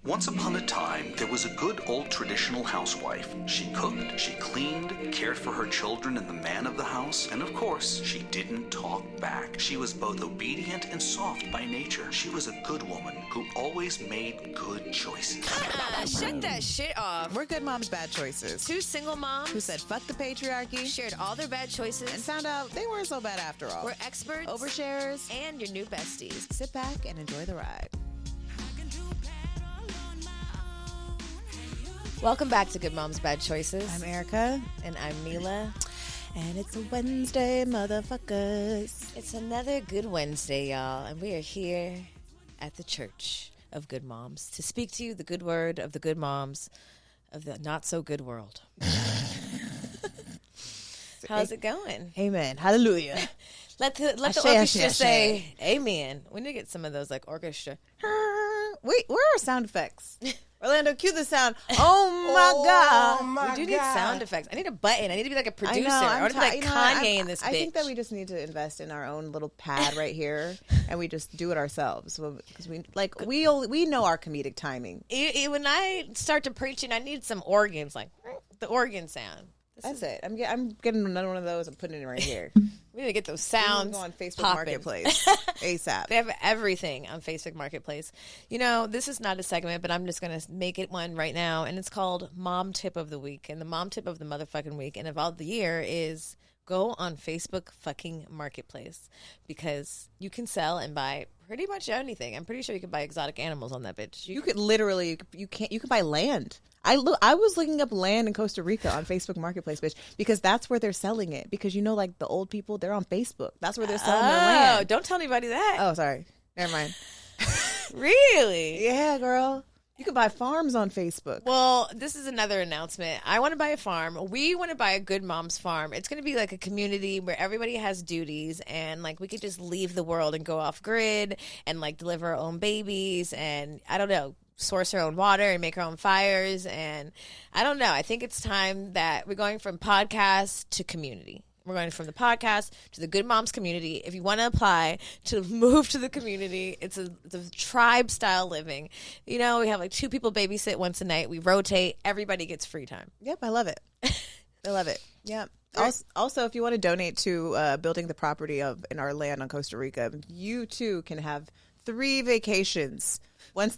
Once upon a time, there was a good old traditional housewife. She cooked, she cleaned, cared for her children and the man of the house, and of course, she didn't talk back. She was both obedient and soft by nature. She was a good woman who always made good choices. Shut that shit off. We're good moms, bad choices. Two single moms Who said fuck the patriarchy shared all their bad choices and found out they weren't so bad after all. We're experts, overshares, and your new besties. Sit back and enjoy the ride. Welcome back to Good Moms, Bad Choices. I'm Erica. And I'm Milah. And it's a Wednesday, motherfuckers. It's another good Wednesday, y'all. And we are here at the Church of Good Moms to speak to you the good word of the good moms of the not-so-good world. How's it going? Amen. Hallelujah. Let the orchestra say amen. We need to get some of those like orchestra. Wait, where are sound effects? Orlando, cue the sound. Oh my God. We do need sound effects. I need a button. I need to be like a producer. I want to be like Kanye in this bitch. I think that we just need to invest in our own little pad right here, and we just do it ourselves because we know our comedic timing. When I start to preaching, I need some organs, like the organ sound. That's it. I'm getting another one of those. I'm putting it right here. We need to get those sounds. Go on Facebook popping. Marketplace ASAP. They have everything on Facebook Marketplace. You know, this is not a segment, but I'm just going to make it one right now, and it's called Mom Tip of the Week. And the Mom Tip of the motherfucking week and of all the year is go on Facebook fucking Marketplace because you can sell and buy pretty much anything. I'm pretty sure you can buy exotic animals on that bitch. You could literally you can buy land. I was looking up land in Costa Rica on Facebook Marketplace, bitch, because that's where they're selling it. Because you know, like the old people, they're on Facebook. That's where they're selling their land. Oh, don't tell anybody that. Oh, sorry. Never mind. Really? Yeah, girl. You can buy farms on Facebook. Well, this is another announcement. I want to buy a farm. We want to buy a Good Moms farm. It's going to be like a community where everybody has duties and like we could just leave the world and go off grid and like deliver our own babies and I don't know, source our own water and make our own fires. And I don't know. I think it's time that we're going from podcast to community. We're going from the podcast to the Good Moms community. If you want to apply to move to the community, it's a tribe-style living. You know, we have like 2 people babysit once a night. We rotate. Everybody gets free time. Yep, I love it. I love it. Yep. Also, if you want to donate to building the property in our land on Costa Rica, you too can have 3 vacations. Once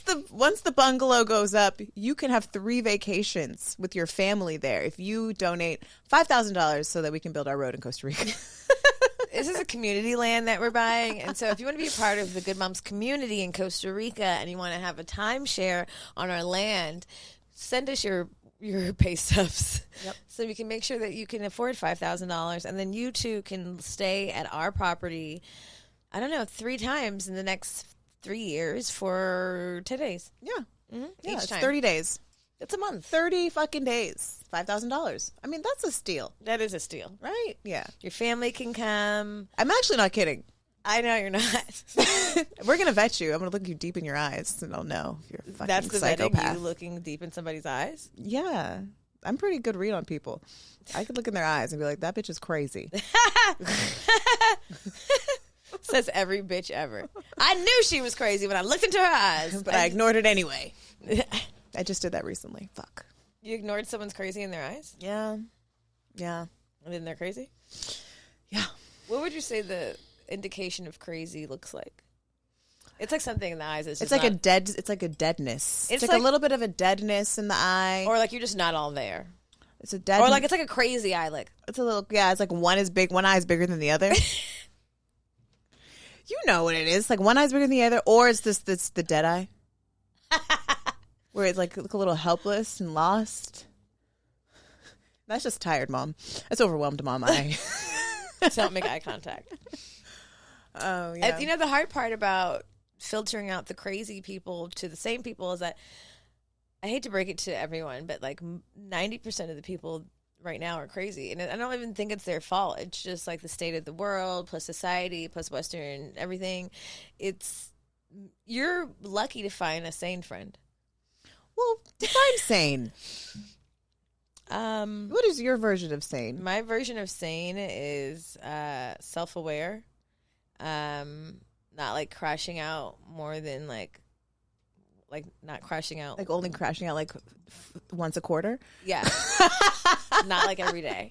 the bungalow goes up, you can have 3 vacations with your family there if you donate $5,000 so that we can build our road in Costa Rica. This is a community land that we're buying. And so if you want to be a part of the Good Moms community in Costa Rica and you want to have a timeshare on our land, send us your pay stubs. Yep. So we can make sure that you can afford $5,000 and then you too can stay at our property, I don't know, 3 times in the next 3 years for 10 days. Yeah. Mm-hmm. Yeah, Each it's time. 30 days. It's a month. 30 fucking days. $5,000. I mean, that's a steal. That is a steal. Right? Yeah. Your family can come. I'm actually not kidding. I know you're not. We're going to vet you. I'm going to look you deep in your eyes and I'll know if you're a fucking That's the psychopath. vetting, you looking deep in somebody's eyes? Yeah. I'm pretty good read on people. I could look in their eyes and be like, that bitch is crazy. Says every bitch ever. I knew she was crazy when I looked into her eyes. But I ignored it anyway. I just did that recently. Fuck. You ignored someone's crazy in their eyes? Yeah. Yeah. And then they're crazy? Yeah. What would you say the indication of crazy looks like? It's like something in the eyes. It's like a deadness. It's like a little bit of a deadness in the eye. Or like you're just not all there. It's a dead. Or like it's like a crazy eye. Like it's a little. Yeah. It's like one eye is bigger than the other. You know what it is. Like one eye's bigger than the other, or it's the dead eye. Where it's like look a little helpless and lost. That's just tired, mom. That's overwhelmed, mom. Don't make eye contact. Oh, yeah. You know, the hard part about filtering out the crazy people to the same people is that I hate to break it to everyone, but like 90% of the people right now are crazy. And I don't even think it's their fault. It's just like the state of the world, plus society, plus Western everything. You're lucky to find a sane friend. Well, define sane. What is your version of sane? My version of sane is self-aware. Not like crashing out more than like like not crashing out. Like only crashing out like once a quarter. Yeah. Not like every day.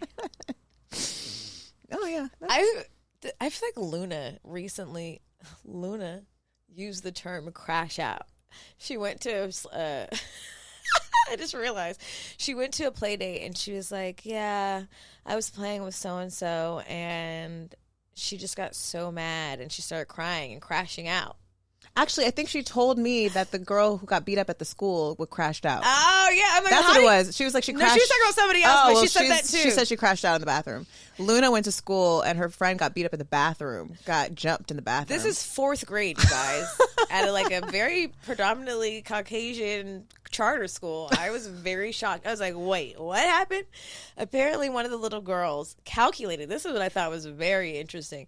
Oh yeah. I feel like Luna used the term crash out. She went to I just realized she went to a play date and she was like, yeah, I was playing with so-and-so and she just got so mad and she started crying and crashing out. Actually, I think she told me that the girl who got beat up at the school would crashed out. Oh, yeah. I'm like, that's what it was. She was like, she crashed. No, she was talking about somebody else, but she said that too. She said she crashed out in the bathroom. Luna went to school and her friend got beat up in the bathroom, got jumped in the bathroom. This is 4th grade, you guys, at a very predominantly Caucasian charter school. I was very shocked. I was like, wait, what happened? Apparently, one of the little girls calculated. This is what I thought was very interesting.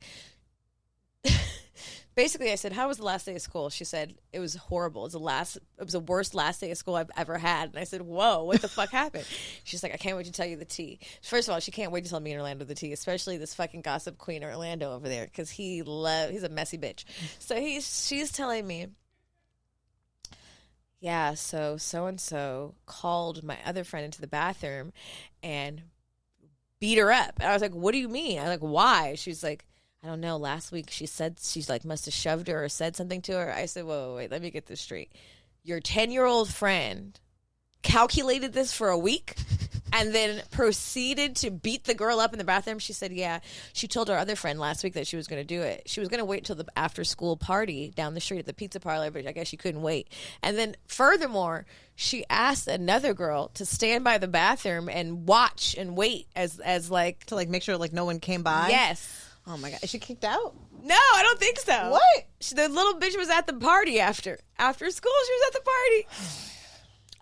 Basically, I said, how was the last day of school? She said, it was horrible. It was the worst last day of school I've ever had. And I said, whoa, what the fuck happened? She's like, I can't wait to tell you the tea. First of all, she can't wait to tell me and Orlando the tea, especially this fucking gossip queen Orlando over there, because he's a messy bitch. So she's telling me, yeah, so-and-so called my other friend into the bathroom and beat her up. And I was like, what do you mean? I was like, why? She's like, I don't know. Last week she said she's like must have shoved her or said something to her. I said, whoa, wait, let me get this straight. Your 10-year-old friend calculated this for a week and then proceeded to beat the girl up in the bathroom. She said, yeah, she told her other friend last week that she was going to do it. She was going to wait till the after school party down the street at the pizza parlor, but I guess she couldn't wait. And then furthermore, she asked another girl to stand by the bathroom and watch and wait as like to like make sure like no one came by. Yes. Oh my God. Is she kicked out? No, I don't think so. What? The little bitch was at the party after school. She was at the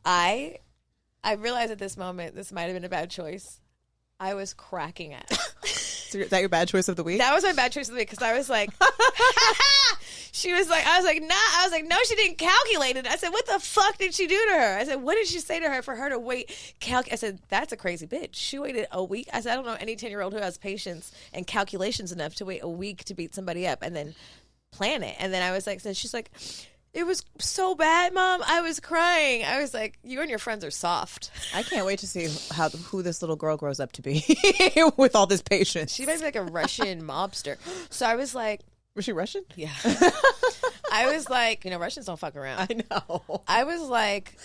party. I realized at this moment this might have been a bad choice. I was cracking up. So is that your bad choice of the week? That was my bad choice of the week because I was like, she was like, I was like, nah. I was like, no, she didn't calculate it. I said, what the fuck did she do to her? I said, what did she say to her for her to wait? I said, that's a crazy bitch. She waited a week. I said, I don't know any 10-year-old who has patience and calculations enough to wait a week to beat somebody up and then plan it. And then I was like, so she's like, it was so bad, Mom. I was crying. I was like, you and your friends are soft. I can't wait to see who this little girl grows up to be with all this patience. She might be like a Russian mobster. So I was like, was she Russian? Yeah. I was like, Russians don't fuck around. I know. I was like,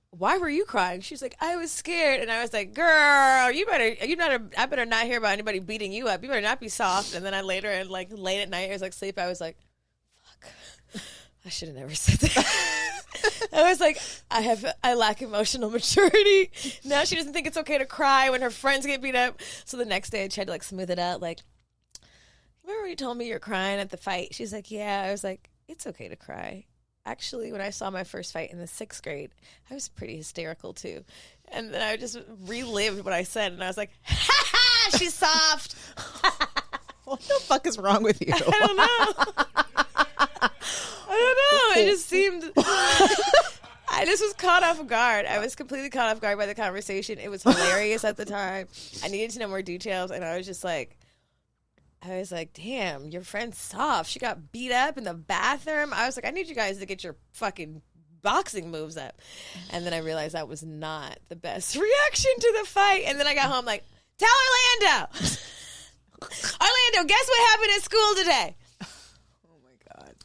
why were you crying? She's like, I was scared. And I was like, girl, I better not hear about anybody beating you up. You better not be soft. And then I later, and like late at night, I was like, sleep. I was like, fuck. I should have never said that. I was like, I lack emotional maturity. Now she doesn't think it's okay to cry when her friends get beat up. So the next day I tried to like smooth it out. Like, remember when you told me you're crying at the fight? She's like, yeah. I was like, it's okay to cry. Actually, when I saw my first fight in the 6th grade, I was pretty hysterical too. And then I just relived what I said. And I was like, ha ha, she's soft. What the fuck is wrong with you? I don't know. It just seemed... I just was caught off guard. I was completely caught off guard by the conversation. It was hilarious at the time. I needed to know more details. And I was like, damn, your friend's soft. She got beat up in the bathroom. I was like, I need you guys to get your fucking boxing moves up. And then I realized that was not the best reaction to the fight. And then I got home like, tell Orlando. Orlando, guess what happened at school today?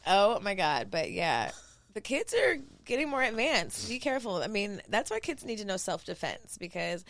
Oh my God. But yeah, the kids are getting more advanced. Be careful. I mean, that's why kids need to know self-defense because,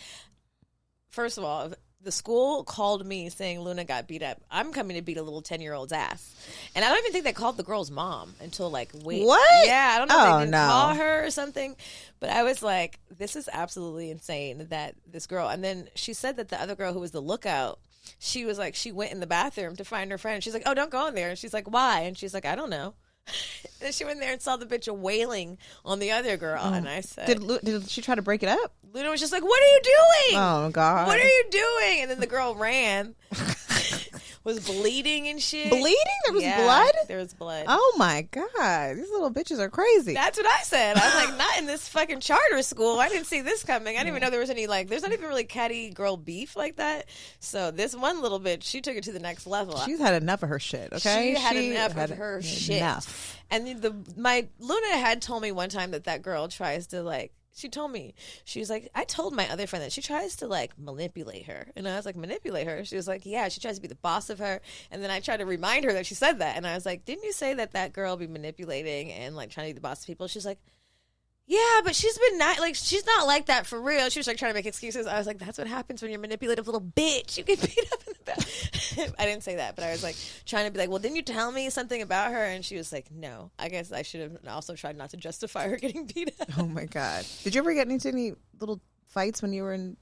first of all, the school called me saying Luna got beat up. I'm coming to beat a little 10-year-old's ass. And I don't even think they called the girl's mom until like, wait. What? Yeah, I don't know if they didn't call her or something. But I was like, this is absolutely insane that this girl. And then she said that the other girl who was the lookout, she was like, she went in the bathroom to find her friend. She's like, oh, don't go in there. And she's like, why? And she's like, I don't know. And then she went there and saw the bitch wailing on the other girl. And I said, did she try to break it up? Luna was just like, what are you doing? Oh, God. What are you doing? And then the girl ran. Was bleeding and shit. Bleeding? There was blood? There was blood. Oh, my God. These little bitches are crazy. That's what I said. I was like, not in this fucking charter school. I didn't see this coming. I didn't even know there was any, like, there's not even really catty girl beef like that. So this one little bitch, she took it to the next level. She's had enough of her shit, okay? She had enough of her shit. And my Luna had told me one time that girl tries to like. She told me, she was like, I told my other friend that she tries to like manipulate her. And I was like, manipulate her? She was like, yeah, she tries to be the boss of her. And then I tried to remind her that she said that. And I was like, didn't you say that girl be manipulating and like trying to be the boss of people? She's like, yeah, but she's been not like, she's not like that for real. She was like trying to make excuses. I was like, that's what happens when you're a manipulative little bitch. You get beat up in the back. I didn't say that, but I was like trying to be like, well, didn't you tell me something about her? And she was like, no. I guess I should have also tried not to justify her getting beat up. Oh my God. Did you ever get into any little fights when you were in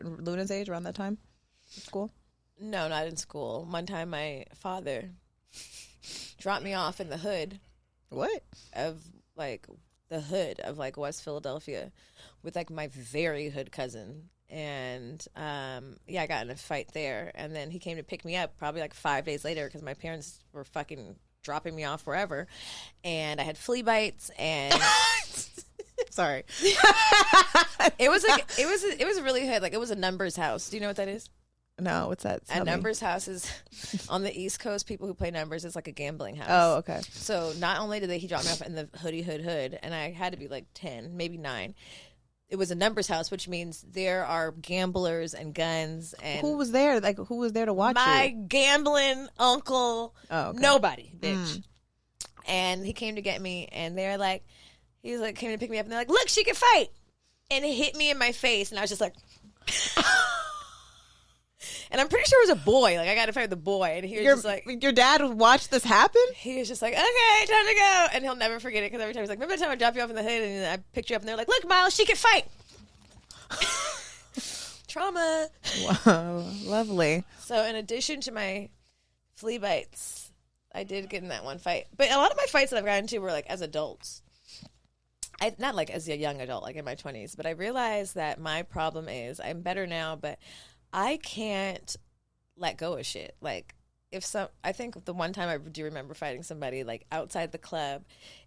Luna's age around that time? In school? No, not in school. One time my father dropped me off in the hood. What? Of like the hood of like West Philadelphia with like my very hood cousin. And I got in a fight there. And then he came to pick me up probably like 5 days later because my parents were fucking dropping me off wherever. And I had flea bites and Sorry. it was really hood. Like it was a numbers house. Do you know what that is? No, what's that? A numbers house is on the East Coast. People who play numbers, it's like a gambling house. Oh, okay. So not only did he drop me off in the hood, and I had to be like 10, maybe 9. It was a numbers house, which means there are gamblers and guns. And who was there? Like who was there to watch my you? Gambling uncle. Oh, okay. Nobody, bitch. And he came to get me, and they're like, he was like came to pick me up, and they're like, look, she can fight, and it hit me in my face, and I was just like. And I'm pretty sure it was a boy. Like, I got to fight with a boy. And he was just like... Your dad watched this happen? He was just like, okay, time to go. And he'll never forget it because every time he's like, remember the time I dropped you off in the hood and I picked you up and they're like, look, Miles, she can fight. Trauma. Wow. Lovely. So in addition to my flea bites, I did get in that one fight. But a lot of my fights that I've gotten into were like as adults. Not like as a young adult, like in my 20s. But I realized that my problem is, I'm better now, but... I can't let go of shit. Like, I think the one time I do remember fighting somebody, like, outside the club,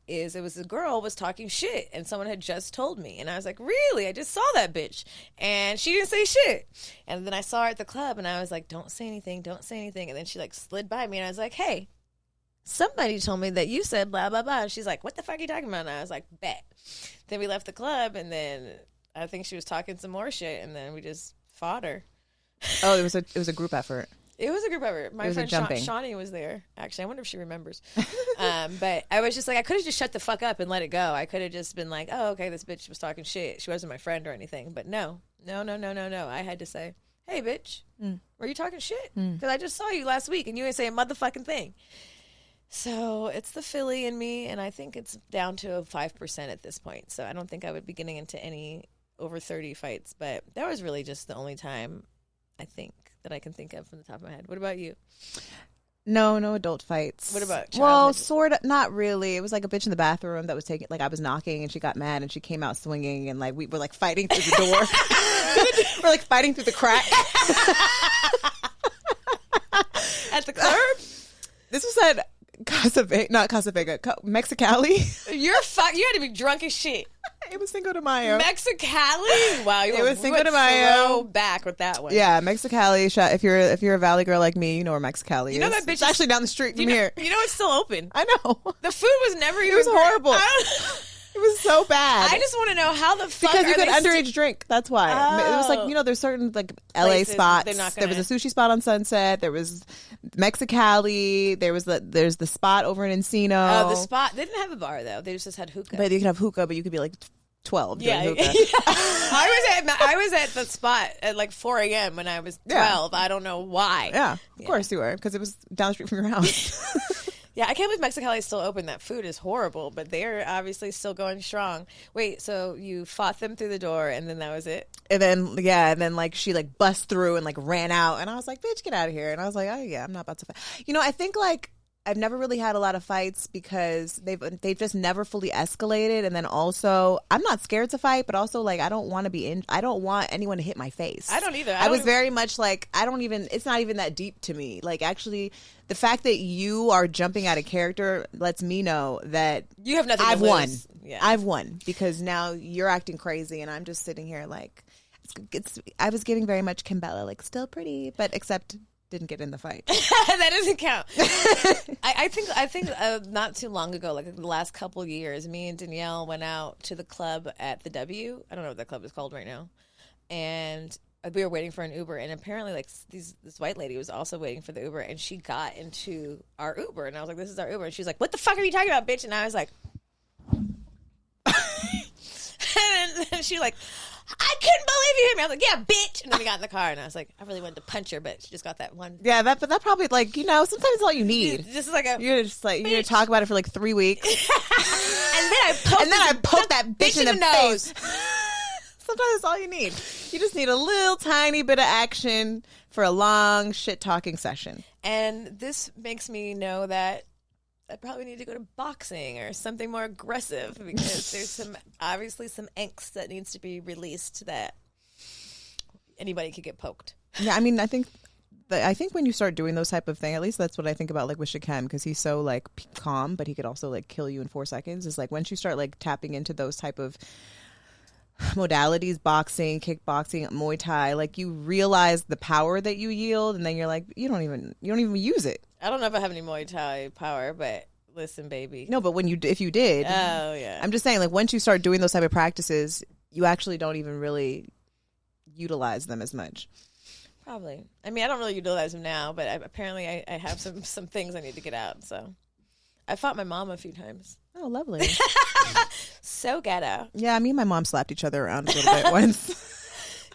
it was a girl was talking shit, and someone had just told me. And I was like, really? I just saw that bitch. And she didn't say shit. And then I saw her at the club, and I was like, don't say anything, don't say anything. And then she, like, slid by me, and I was like, hey, somebody told me that you said blah, blah, blah. And she's like, what the fuck are you talking about? And I was like, bet. Then we left the club, and then I think she was talking some more shit, and then we just fought her. Oh, it was a group effort. It was a group effort. My friend Shawnee was there. Actually, I wonder if she remembers. But I was just like, I could have just shut the fuck up and let it go. I could have just been like, oh, okay, this bitch was talking shit. She wasn't my friend or anything. But no. I had to say, hey, bitch, were you talking shit? Because I just saw you last week and you ain't saying a motherfucking thing. So it's the Philly in me, and I think it's down to a 5% at this point. So I don't think I would be getting into any over 30 fights. But that was really just the only time I think that I can think of from the top of my head. What about you? No adult fights. What about childhood? Well, sort of, not really. It was like a bitch in the bathroom that was taking, like I was knocking and she got mad and she came out swinging and like we were like fighting through the door. We're like fighting through the crack. At the club? This was at not Casa Vega, Mexicali. You had to be drunk as shit. It was Cinco de Mayo. Mexicali? Wow, it was Cinco de Mayo. Throw back with that one. Yeah, Mexicali. If you're a Valley girl like me, you know where Mexicali is. You know that bitch it's actually down the street from here. You know it's still open. I know. The food was never even. It was horrible. It was so bad. I just want to know how the fuck because you could underage drink. That's why it was like there's certain like LA places spots. There was a sushi spot on Sunset. There was Mexicali. There's the spot over in Encino. Oh, the spot. They didn't have a bar though. They just had hookah. But you could have hookah, but you could be like 12 doing hookah. I was at the spot at like 4 a.m. when I was 12. Yeah. I don't know why. Yeah, of course you were, because it was down the street from your house. Yeah, I can't believe Mexicali is still open. That food is horrible, but they're obviously still going strong. Wait, so you fought them through the door, and then that was it? And then like she like bust through and like ran out, and I was like, "Bitch, get out of here!" And I was like, "Oh yeah, I'm not about to fight." I think like I've never really had a lot of fights because they've just never fully escalated, and then also I'm not scared to fight, but also like I don't want anyone to hit my face. I don't either. I was very much like it's not even that deep to me. Like actually, the fact that you are jumping out of character lets me know that you have nothing. I've to won. Lose. Yeah. I've won because now you're acting crazy, and I'm just sitting here like I was giving very much Kimbella, like still pretty, but except didn't get in the fight. That doesn't count. I think not too long ago, like the last couple years, me and Danielle went out to the club at the W. I don't know what that club is called right now. And we were waiting for an Uber, and apparently like this white lady was also waiting for the Uber, and she got into our Uber, and I was like, this is our Uber. And she's like, what the fuck are you talking about, bitch? And I was like, and she like, I couldn't believe you hit me. I was like, yeah, bitch. And then we got in the car, and I was like, I really wanted to punch her, but she just got that one. Yeah, but that probably, like, you know, sometimes it's all you need. Just like a You're just like, you're gonna talk about it for like 3 weeks. and then I poked that bitch in the nose. face. Sometimes that's all you need. You just need a little tiny bit of action for a long shit-talking session. And this makes me know that I probably need to go to boxing or something more aggressive because there's obviously some angst that needs to be released that anybody could get poked. Yeah, I mean, I think when you start doing those type of things, at least that's what I think about, like, with Shakem, because he's so, like, calm, but he could also, like, kill you in 4 seconds. Is like, once you start, like, tapping into those type of modalities, boxing, kickboxing, Muay Thai, like, you realize the power that you yield, and then you're like, you don't even use it. I don't know if I have any Muay Thai power, but listen, baby. No, but if you did, oh yeah. I'm just saying, like, once you start doing those type of practices, you actually don't even really utilize them as much. Probably. I mean, I don't really utilize them now, but apparently I have some things I need to get out. So I fought my mom a few times. Oh, lovely. So ghetto. Yeah, me and my mom slapped each other around a little bit once.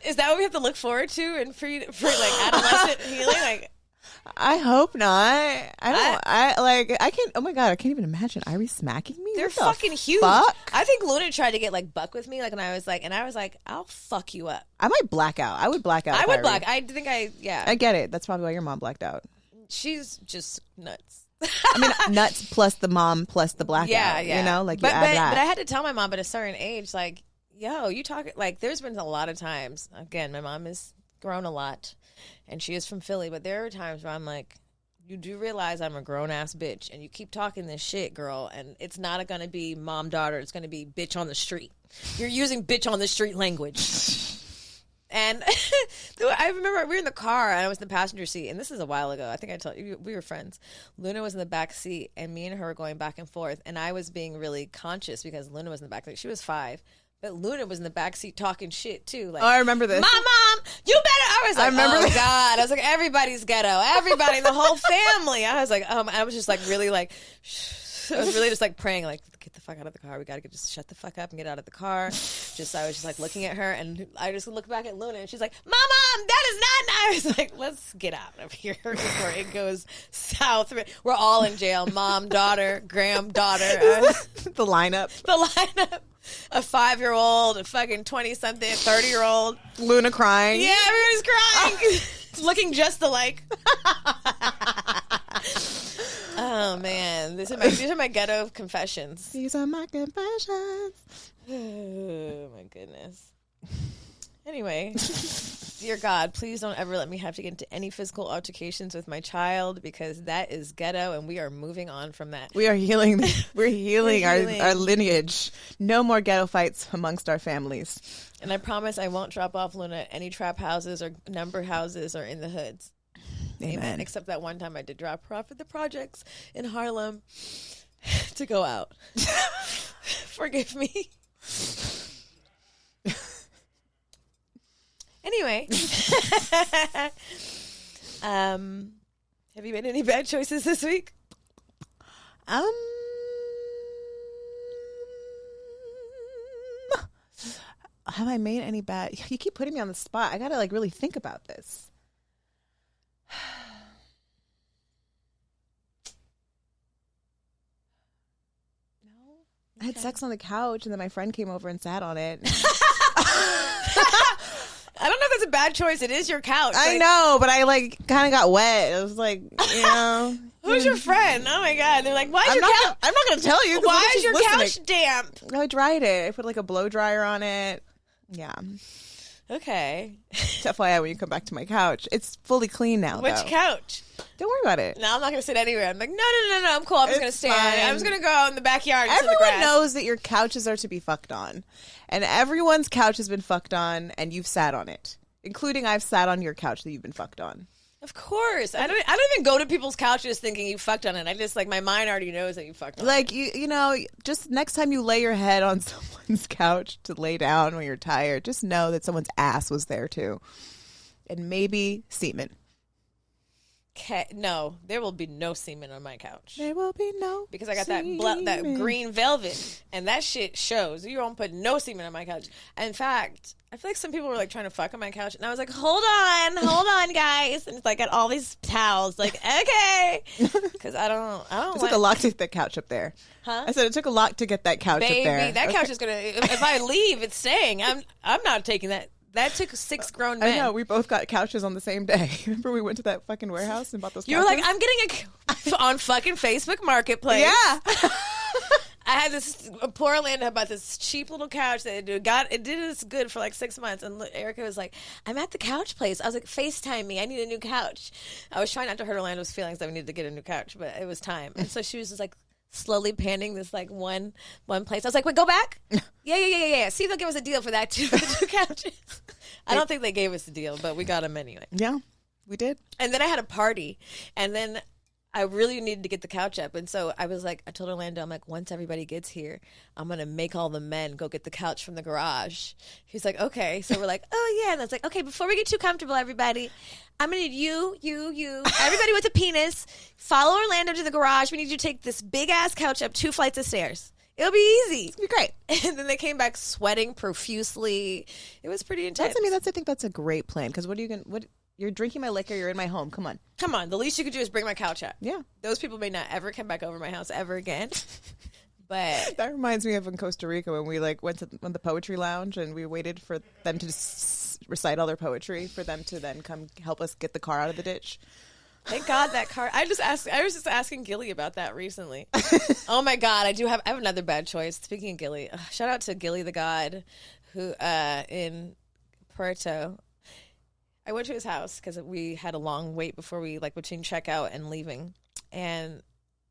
Is that what we have to look forward to for like adolescent healing? Like, I hope not. I can't. Oh my god, I can't even imagine Irie smacking me. They're What the fucking huge. fuck? I think Luna tried to get like buck with me, like, and I was like, I'll fuck you up. I might black out. I would black out. I if would Irie- black. I think yeah. I get it. That's probably why your mom blacked out. She's just nuts. I mean, nuts plus the mom plus the blackout. Yeah. You know, like, but you add that. But I had to tell my mom at a certain age, like, yo, you talk like. There's been a lot of times. Again, my mom has grown a lot, and she is from Philly. But there are times where I'm like, you do realize I'm a grown ass bitch, and you keep talking this shit, girl. And it's not going to be mom daughter. It's going to be bitch on the street. You're using bitch on the street language. And I remember we were in the car, and I was in the passenger seat, and this is a while ago. I think I told you we were friends. Luna was in the back seat, and me and her were going back and forth, and I was being really conscious because Luna was in the back seat. She was 5, but Luna was in the back seat talking shit too. Like, Oh, I remember this. Mom, you better. I was like, I remember oh this. God. I was like, everybody's ghetto, everybody, the whole family. I was like, I was just like really like. I was really just like praying, like, get the fuck out of the car. We gotta just shut the fuck up and get out of the car. I was just like looking at her, and I just looked back at Luna, and she's like, Mom, that is not nice. I was like, let's get out of here before it goes south. We're all in jail. Mom, daughter, granddaughter. The lineup. A 5-year-old, a fucking 20-something, 30-year-old. Luna crying. Yeah, everybody's crying. Looking just alike. Oh man, these are my ghetto confessions. These are my confessions. Oh my goodness. Anyway, dear God, please don't ever let me have to get into any physical altercations with my child, because that is ghetto, and we are moving on from that. We are healing. We're healing our lineage. No more ghetto fights amongst our families. And I promise I won't drop off Luna at any trap houses or number houses or in the hoods. Amen. Except that one time I did drop her off at the projects in Harlem to go out. Forgive me. Anyway. Have you made any bad choices this week? Have I made any bad? You keep putting me on the spot. I gotta like really think about this. No, I had sex on the couch, and then my friend came over and sat on it. I don't know if that's a bad choice. It is your couch. I know, but I like kind of got wet. It was like, you know. Who's your friend? Oh my God! They're like, why is your couch? I'm not gonna tell you. Why is your couch damp? No, I dried it. I put like a blow dryer on it. Yeah. Okay. FYI, when you come back to my couch, it's fully clean now. Which couch? Don't worry about it. No, I'm not going to sit anywhere. I'm like, no. I'm cool. I'm just going to stand. Fine. I'm just going to go in the backyard. Everyone knows that your couches are to be fucked on. And everyone's couch has been fucked on, and you've sat on it. Including I've sat on your couch that you've been fucked on. Of course. I don't even go to people's couches thinking you fucked on it. I just, like, my mind already knows that you fucked on it. Like, you know, just next time you lay your head on someone's couch to lay down when you're tired, just know that someone's ass was there too. And maybe semen. No, there will be no semen on my couch. There will be no because I got that semen. green velvet, and that shit shows. You won't put no semen on my couch. In fact, I feel like some people were like trying to fuck on my couch, and I was like, hold on, guys. And it's like got all these towels, like, okay, because I don't. It took a lot to get that couch up there. Huh? I said it took a lot to get that couch up there. Baby, that couch is gonna. If I leave, it's staying. I'm not taking that. That took 6 grown men. I know. We both got couches on the same day. Remember we went to that fucking warehouse and bought those couches? You were like, I'm getting on fucking Facebook Marketplace. Yeah. I had this poor Orlando bought this cheap little couch that it did us good for like 6 months. And Erica was like, I'm at the couch place. I was like, FaceTime me. I need a new couch. I was trying not to hurt Orlando's feelings that we needed to get a new couch, but it was time. And so she was just like, slowly panning this like one place. I was like, wait, go back? Yeah. See if they'll give us a deal for that too, for the 2 couches. I don't think they gave us a deal, but we got them anyway. Yeah, we did. And then I had a party, and then I really needed to get the couch up. And so I was like, I told Orlando, I'm like, once everybody gets here, I'm going to make all the men go get the couch from the garage. He's like, okay. So we're like, oh yeah. And I was like, okay, before we get too comfortable, everybody, I'm going to need you, everybody with a penis, follow Orlando to the garage. We need you to take this big ass couch up 2 flights of stairs. It'll be easy. It'll be great. And then they came back sweating profusely. It was pretty intense. I think that's a great plan. Because you're drinking my liquor, you're in my home. Come on. The least you could do is bring my couch up. Yeah. Those people may not ever come back over my house ever again. But that reminds me of in Costa Rica when we like went to the poetry lounge and we waited for them to recite all their poetry for them to then come help us get the car out of the ditch. Thank God that car. I was just asking Gilly about that recently. Oh my God, I have another bad choice. Speaking of Gilly, shout out to Gilly the God, who in Puerto. I went to his house because we had a long wait before we between checkout and leaving, and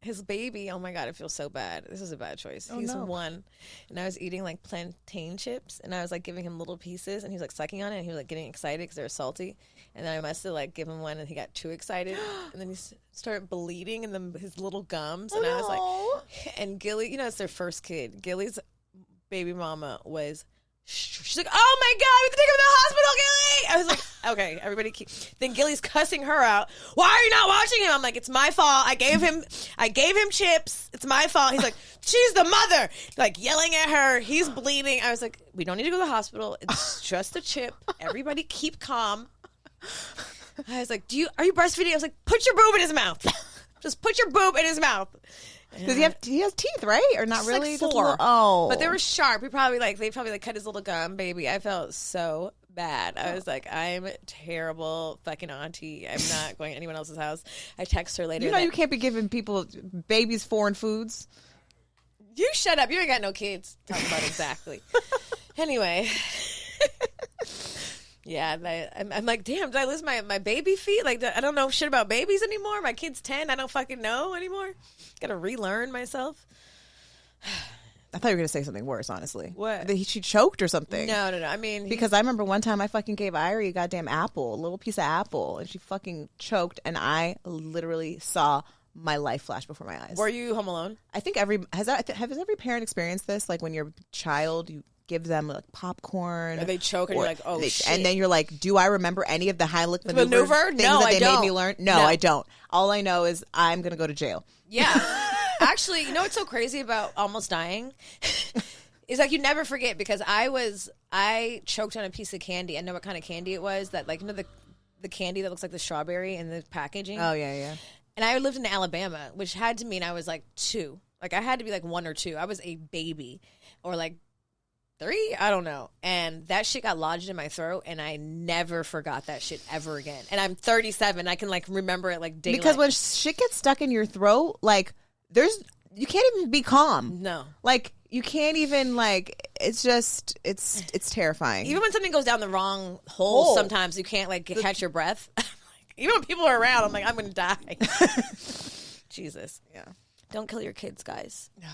his baby. Oh my God, I feel so bad. This is a bad choice. He's 1, and I was eating plantain chips, and I was giving him little pieces, and he was sucking on it, and he was getting excited because they were salty. And then I must have given him one, and he got too excited, and then he started bleeding in his little gums. And I was like, and Gilly, it's their first kid. Gilly's baby mama was. She's like, oh my God, we have to take him to the hospital, Gilly. I was like, okay, everybody keep. Then Gilly's cussing her out. Why are you not watching him? I'm like, it's my fault. I gave him chips. It's my fault. He's like, she's the mother. Yelling at her. He's bleeding. I was like, we don't need to go to the hospital. It's just a chip. Everybody keep calm. I was like, are you breastfeeding? I was like, put your boob in his mouth. Just put your boob in his mouth. Does he has teeth, right? Or not really? 4. Oh. But they were sharp. They probably cut his little gum, baby. I felt so bad. I was like, I'm terrible fucking auntie. I'm not going to anyone else's house. I text her later. You can't be giving babies foreign foods. You shut up. You ain't got no kids. Talk about exactly. Anyway. Yeah, I'm like, damn, did I lose my baby feet? I don't know shit about babies anymore. My kid's 10. I don't fucking know anymore. Got to relearn myself. I thought you were going to say something worse, honestly. What? That she choked or something. No. I mean... Because I remember one time I fucking gave Irie a goddamn apple, a little piece of apple, and she fucking choked, and I literally saw my life flash before my eyes. Were you home alone? I think every parent experienced this? When you're a child, you give them popcorn. Or they choke and you're like, oh, shit. And then you're like, do I remember any of the Heimlich maneuver things no, that they I don't. made me learn? No, I don't. All I know is I'm going to go to jail. Yeah. Actually, you know what's so crazy about almost dying? Is you never forget, because I choked on a piece of candy. I know what kind of candy it was. That the candy that looks like the strawberry in the packaging. Oh, yeah. And I lived in Alabama, which had to mean I was 2. I had to be 1 or 2. I was a baby. Or 3? I don't know. And that shit got lodged in my throat, and I never forgot that shit ever again. And I'm 37. I can remember it daylight. Because when shit gets stuck in your throat, you can't even be calm. No. You can't even it's just it's terrifying. Even when something goes down the wrong hole, sometimes you can't catch your breath. Even when people are around, I'm I'm going to die. Jesus. Yeah. Don't kill your kids, guys. No.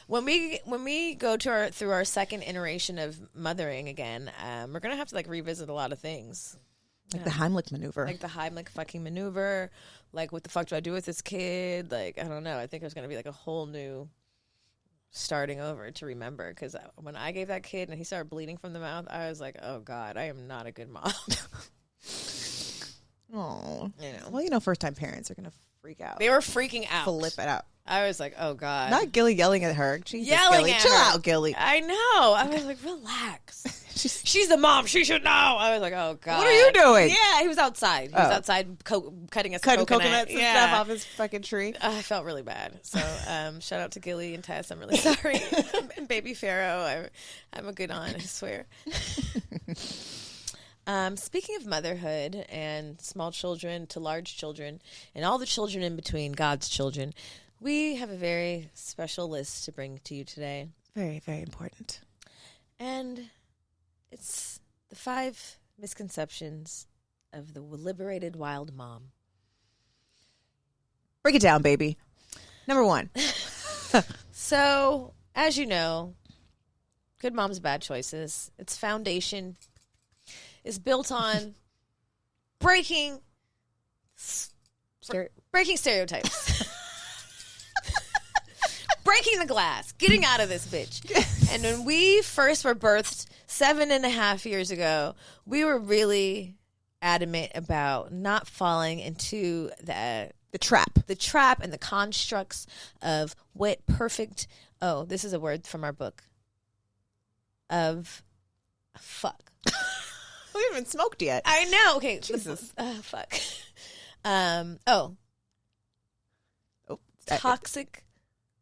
When we go through our second iteration of mothering again, we're gonna have to revisit a lot of things. Like the Heimlich maneuver. Like the Heimlich fucking maneuver. Like, what the fuck do I do with this kid? Like, I don't know. I think there's going to be like a whole new starting over to remember. Because when I gave that kid and he started bleeding from the mouth, I was like, oh, God, I am not a good mom. Oh. You know. Well, first-time parents are going to freak out. They were freaking out. Flip it out. I was like, oh, God. Not Gilly yelling at her. Jesus, Yelling Gilly. at Chill her. out, Gilly. I know. I was like, relax. She's the mom. She should know. I was like, oh, God. What are you doing? Yeah, he was outside. He was outside cutting coconuts and stuff off his fucking tree. I felt really bad. So shout out to Gilly and Tess. I'm really sorry. And baby Pharaoh. I'm a good aunt, I swear. Speaking of motherhood and small children to large children and all the children in between, God's children, we have a very special list to bring to you today. Very, very important. And it's the 5 misconceptions of the liberated wild mom. Break it down, baby. Number 1. So, as you know, good moms, bad choices. Its foundation is built on breaking stereotypes. Breaking the glass, getting out of this bitch. And when we first were birthed 7.5 years ago, we were really adamant about not falling into the trap and the constructs of what perfect. Oh, this is a word from our book. Of fuck. We haven't smoked yet. I know. Okay. Jesus. Fuck. Toxic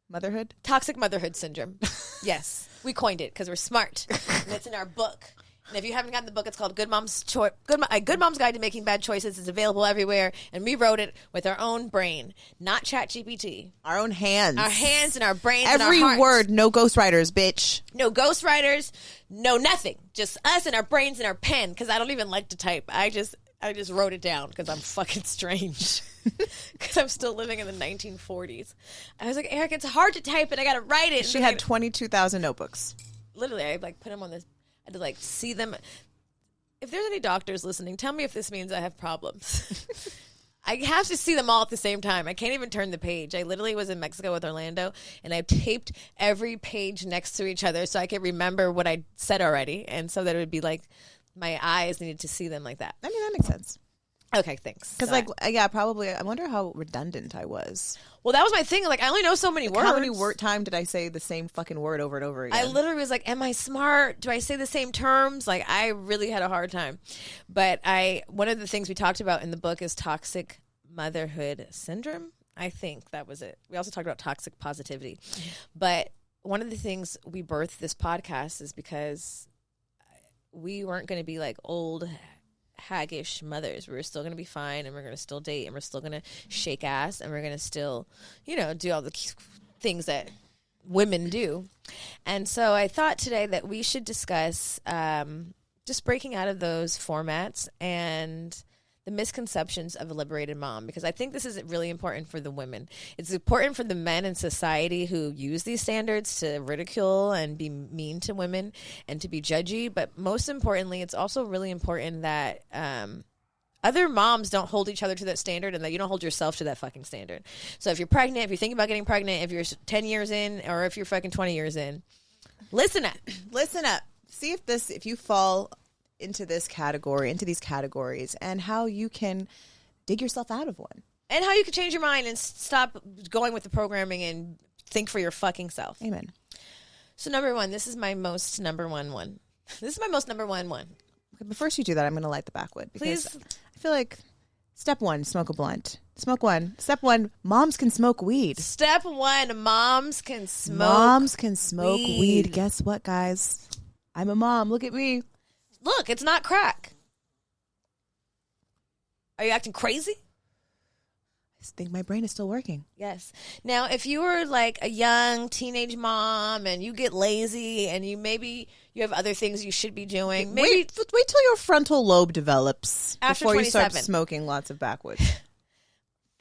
motherhood syndrome. Yes. We coined it because we're smart. And it's in our book. And if you haven't gotten the book, it's called Good Mom's Guide to Making Bad Choices. It's available everywhere. And we wrote it with our own brain, not ChatGPT. Our own hands. Our hands and our brains Every and our hearts. word, no ghostwriters, bitch. No ghostwriters, no nothing. Just us and our brains and our pen, because I don't even like to type. I just wrote it down because I'm fucking strange. Because I'm still living in the 1940s. I was like, Eric, it's hard to type and I got to write it. She had 22,000 notebooks. Literally, I put them on this. I had to see them. If there's any doctors listening, tell me if this means I have problems. I have to see them all at the same time. I can't even turn the page. I literally was in Mexico with Orlando, and I taped every page next to each other so I could remember what I said already, and so that it would be like my eyes needed to see them like that. I mean, that makes sense. Okay, thanks. Because, probably, I wonder how redundant I was. Well, that was my thing. Like, I only know so many words. How many time did I say the same fucking word over and over again? I literally was like, am I smart? Do I say the same terms? Like, I really had a hard time. But one of the things we talked about in the book is toxic motherhood syndrome. I think that was it. We also talked about toxic positivity. But one of the things we birthed this podcast is because we weren't going to be like old haggish mothers. We were still going to be fine, and we're going to still date, and we're still going to shake ass, and we're going to still, do all the things that women do. And so I thought today that we should discuss just breaking out of those formats and the misconceptions of a liberated mom, because I think this is really important for the women. It's important for the men in society who use these standards to ridicule and be mean to women and to be judgy. But most importantly, it's also really important that other moms don't hold each other to that standard, and that you don't hold yourself to that fucking standard. So if you're pregnant, if you're thinking about getting pregnant, if you're 10 years in, or if you're fucking 20 years in, listen up. Listen up. See if you fall into these categories, and how you can dig yourself out of one. And how you can change your mind and stop going with the programming and think for your fucking self. Amen. So number 1, this is my most number one. This is my most number one. Okay, but first you do that, I'm going to light the backwood. Because please. I feel like step 1, smoke a blunt. Smoke 1. Step 1, moms can smoke weed. Step 1, moms can smoke weed. Guess what, guys? I'm a mom. Look at me. Look, it's not crack. Are you acting crazy? I think my brain is still working. Yes. Now, if you were like a young teenage mom and you get lazy and you have other things you should be doing. Wait till your frontal lobe develops after before 27. you start smoking lots of backwoods.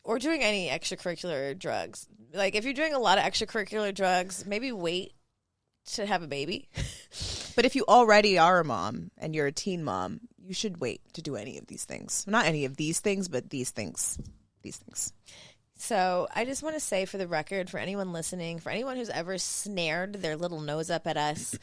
Or doing any extracurricular drugs. Like, if you're doing a lot of extracurricular drugs, maybe wait to have a baby. But if you already are a mom and you're a teen mom, you should wait to do any of these things. Not any of these things, but these things. These things. So I just want to say for the record, for anyone listening, for anyone who's ever snared their little nose up at us,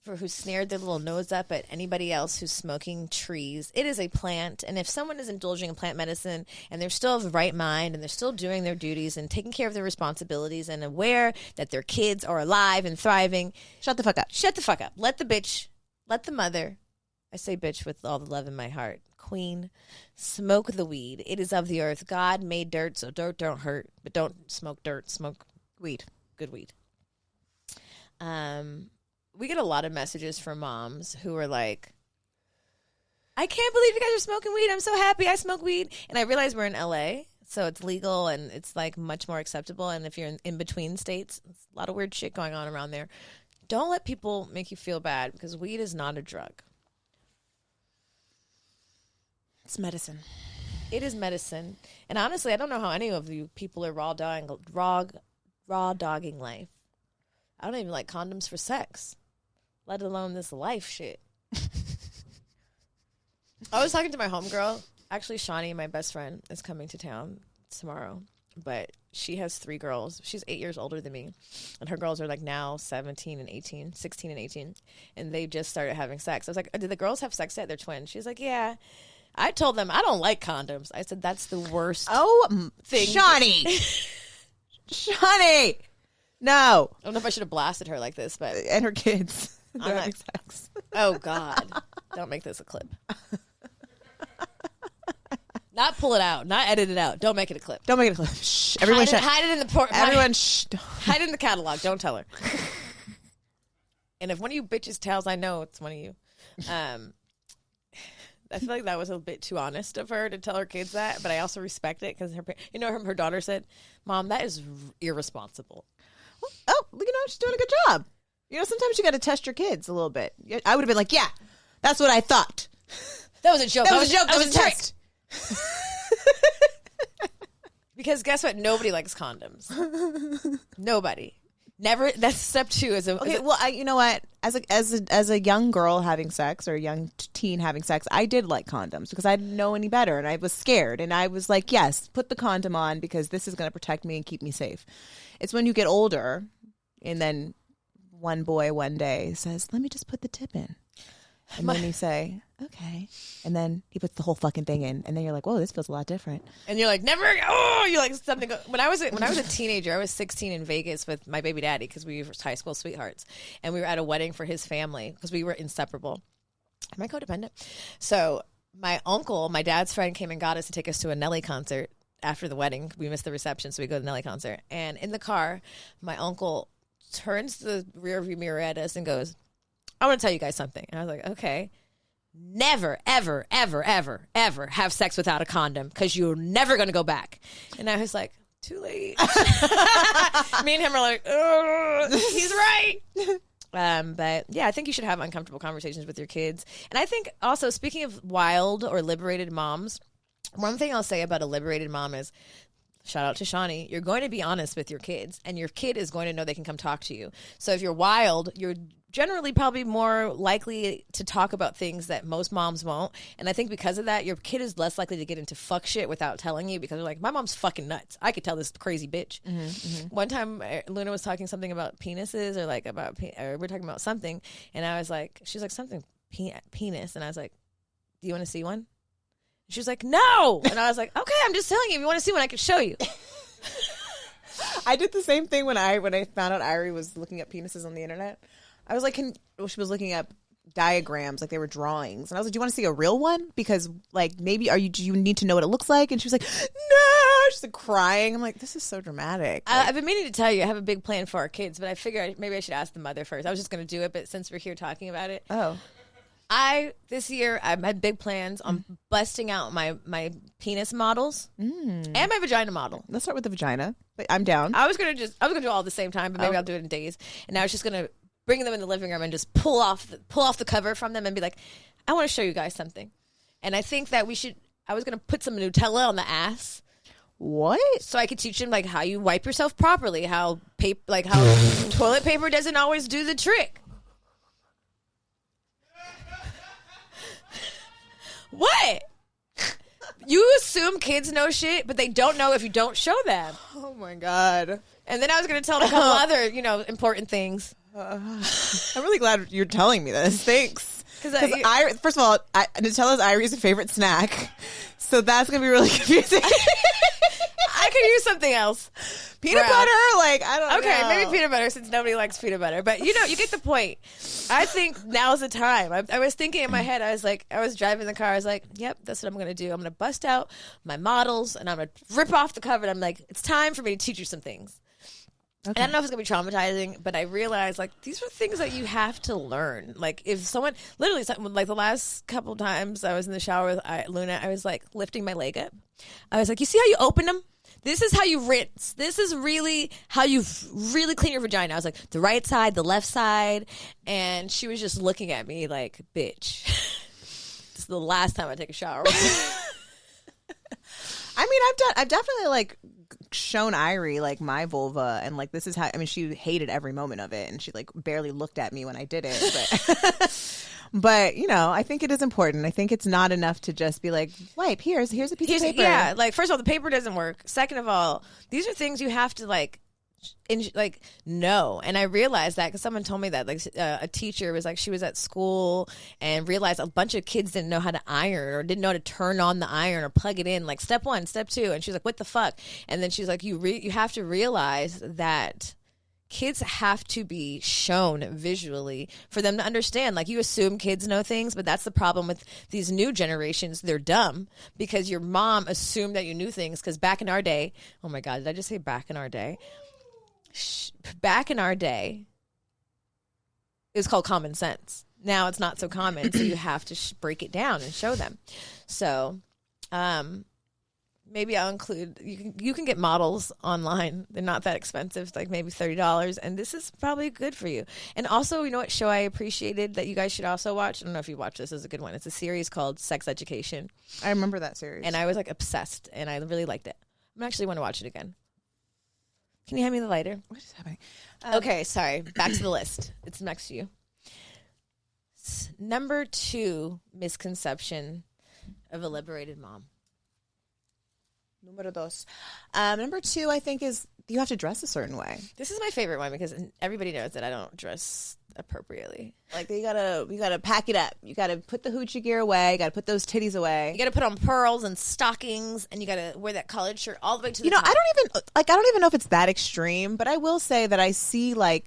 for who snared their little nose up at anybody else who's smoking trees, it is a plant. And if someone is indulging in plant medicine and they're still of the right mind and they're still doing their duties and taking care of their responsibilities and aware that their kids are alive and thriving, shut the fuck up. Shut the fuck up. Let the mother, I say bitch with all the love in my heart, queen, smoke the weed. It is of the earth. God made dirt, so dirt don't hurt. But don't smoke dirt. Smoke weed. Good weed. We get a lot of messages from moms who are like, I can't believe you guys are smoking weed. I'm so happy I smoke weed. And I realize we're in LA, so it's legal and it's like much more acceptable. And if you're in between states, there's a lot of weird shit going on around there. Don't let people make you feel bad because weed is not a drug. It's medicine. It is medicine. And honestly, I don't know how any of you people are raw dogging life. I don't even like condoms for sex, let alone this life shit. I was talking to my homegirl. Actually, Shawnee, my best friend, is coming to town tomorrow. But she has 3 girls. She's 8 years older than me. And her girls are like now 17 and 18, 16 and 18. And they just started having sex. I was like, did the girls have sex yet? They're twins. She's like, yeah. I told them I don't like condoms. I said that's the worst thing. Shawnee. Shawnee. No. I don't know if I should have blasted her like this, but and her kids. They're having sex. Oh God. Don't make this a clip. Not pull it out. Not edit it out. Don't make it a clip. Don't make it a clip. Shh. Everyone hide it in the Everyone shh. Hide it in the catalog. Don't tell her. And if one of you bitches tells, I know it's one of you. I feel like that was a bit too honest of her to tell her kids that, but I also respect it because her daughter said, "Mom, that is irresponsible." Oh, she's doing a good job. Sometimes you got to test your kids a little bit. I would have been like, "Yeah, that's what I thought." That was a joke. That was a joke. That was a test. Because guess what? Nobody likes condoms. Nobody. Never. That's step 2. You know what? As a young girl having sex or a young teen having sex, I did like condoms because I didn't know any better and I was scared and I was like, yes, put the condom on because this is going to protect me and keep me safe. It's when you get older and then one boy one day says, "Let me just put the tip in," and then you say, "Okay," and then he puts the whole fucking thing in, and then you're like, "Whoa, this feels a lot different." And you're like, "Never!" Oh, you like something. When I was a teenager, I was 16 in Vegas with my baby daddy because we were high school sweethearts, and we were at a wedding for his family because we were inseparable. Am I codependent? So my uncle, my dad's friend, came and got us to take us to a Nelly concert after the wedding. We missed the reception, so we go to the Nelly concert. And in the car, my uncle turns the rearview mirror at us and goes, "I want to tell you guys something." And I was like, "Okay." Never, ever, ever, ever, ever have sex without a condom because you're never going to go back. And I was like, too late. Me and him are like, he's right. But yeah, I think you should have uncomfortable conversations with your kids. And I think also, speaking of wild or liberated moms, one thing I'll say about a liberated mom is, shout out to Shawnee, you're going to be honest with your kids and your kid is going to know they can come talk to you. So if you're wild, you're generally probably more likely to talk about things that most moms won't. And I think because of that, your kid is less likely to get into fuck shit without telling you because they're like, my mom's fucking nuts. I could tell this crazy bitch. Mm-hmm, mm-hmm. One time Luna was talking something about penises or we're talking about something. And I was like, she's like, something penis. And I was like, do you want to see one? She was like, no. And I was like, okay, I'm just telling you. If you want to see one, I can show you. I did the same thing when I found out Irie was looking at penises on the internet. I was like, she was looking up diagrams, like they were drawings. And I was like, do you want to see a real one? Because like maybe do you need to know what it looks like? And she was like, no. She's like crying. I'm like, this is so dramatic. I've been meaning to tell you, I have a big plan for our kids, but I figured maybe I should ask the mother first. I was just going to do it, but since we're here talking about it. Oh. This year, I had big plans on busting out my penis models and my vagina model. Let's start with the vagina. But I'm down. I was gonna do all at the same time, but maybe I'll do it in days. And I was just gonna bring them in the living room and just pull off the cover from them and be like, I want to show you guys something. And I think that I was gonna put some Nutella on the ass. What? So I could teach them like how you wipe yourself properly, how toilet paper doesn't always do the trick. What? You assume kids know shit, but they don't know if you don't show them. Oh my God. And then I was going to tell them a couple other, important things. I'm really glad you're telling me this. Thanks. Because first of all, Nutella's Irie's favorite snack. So that's going to be really confusing. I could use something else. Peanut butter? Like, I don't know. Okay, maybe peanut butter since nobody likes peanut butter. But, you get the point. I think now's the time. I was thinking in my head, I was driving the car. I was like, yep, that's what I'm going to do. I'm going to bust out my models and I'm going to rip off the cover. And I'm like, it's time for me to teach you some things. Okay. And I don't know if it's going to be traumatizing, but I realized, these are things that you have to learn. Like, if someone, literally, the last couple times I was in the shower with Luna, I was, lifting my leg up. I was like, you see how you open them? This is how you rinse. This is really how you really clean your vagina. I was like, the right side, the left side. And she was just looking at me like, bitch. This is the last time I take a shower. I mean, I've definitely shown Irie my vulva, and this is how. I mean, she hated every moment of it, and she barely looked at me when I did it. But I think it is important. I think it's not enough to just be like, wipe. Here's a piece of paper. Yeah, first of all, the paper doesn't work. Second of all, these are things you have to know. And I realized that because someone told me that a teacher was she was at school and realized a bunch of kids didn't know how to iron or didn't know how to turn on the iron or plug it in, step 1, step 2, and she's like, what the fuck? And then she's like, you have to realize that kids have to be shown visually for them to understand. You assume kids know things, but that's the problem with these new generations. They're dumb because your mom assumed that you knew things, because back in our day, oh my God, did I just say back in our day? Back in our day, it was called common sense. Now it's not so common, so you have to break it down and show them. So maybe I'll include, you can get models online. They're not that expensive, maybe $30, and this is probably good for you. And also, what show I appreciated that you guys should also watch? I don't know if you watch this. It's a good one. It's a series called Sex Education. I remember that series. And I was obsessed, and I really liked it. I actually want to watch it again. Can you hand me the lighter? What is happening? Okay, sorry. Back to the list. It's next to you. Number 2 misconception of a liberated mom. Número 2. Number 2, I think, is you have to dress a certain way. This is my favorite one because everybody knows that I don't dress appropriately. You gotta pack it up. You gotta put the hoochie gear away. You gotta put those titties away. You gotta put on pearls and stockings, and you gotta wear that collared shirt all the way to the top. I don't even know if it's that extreme, but I will say that I see I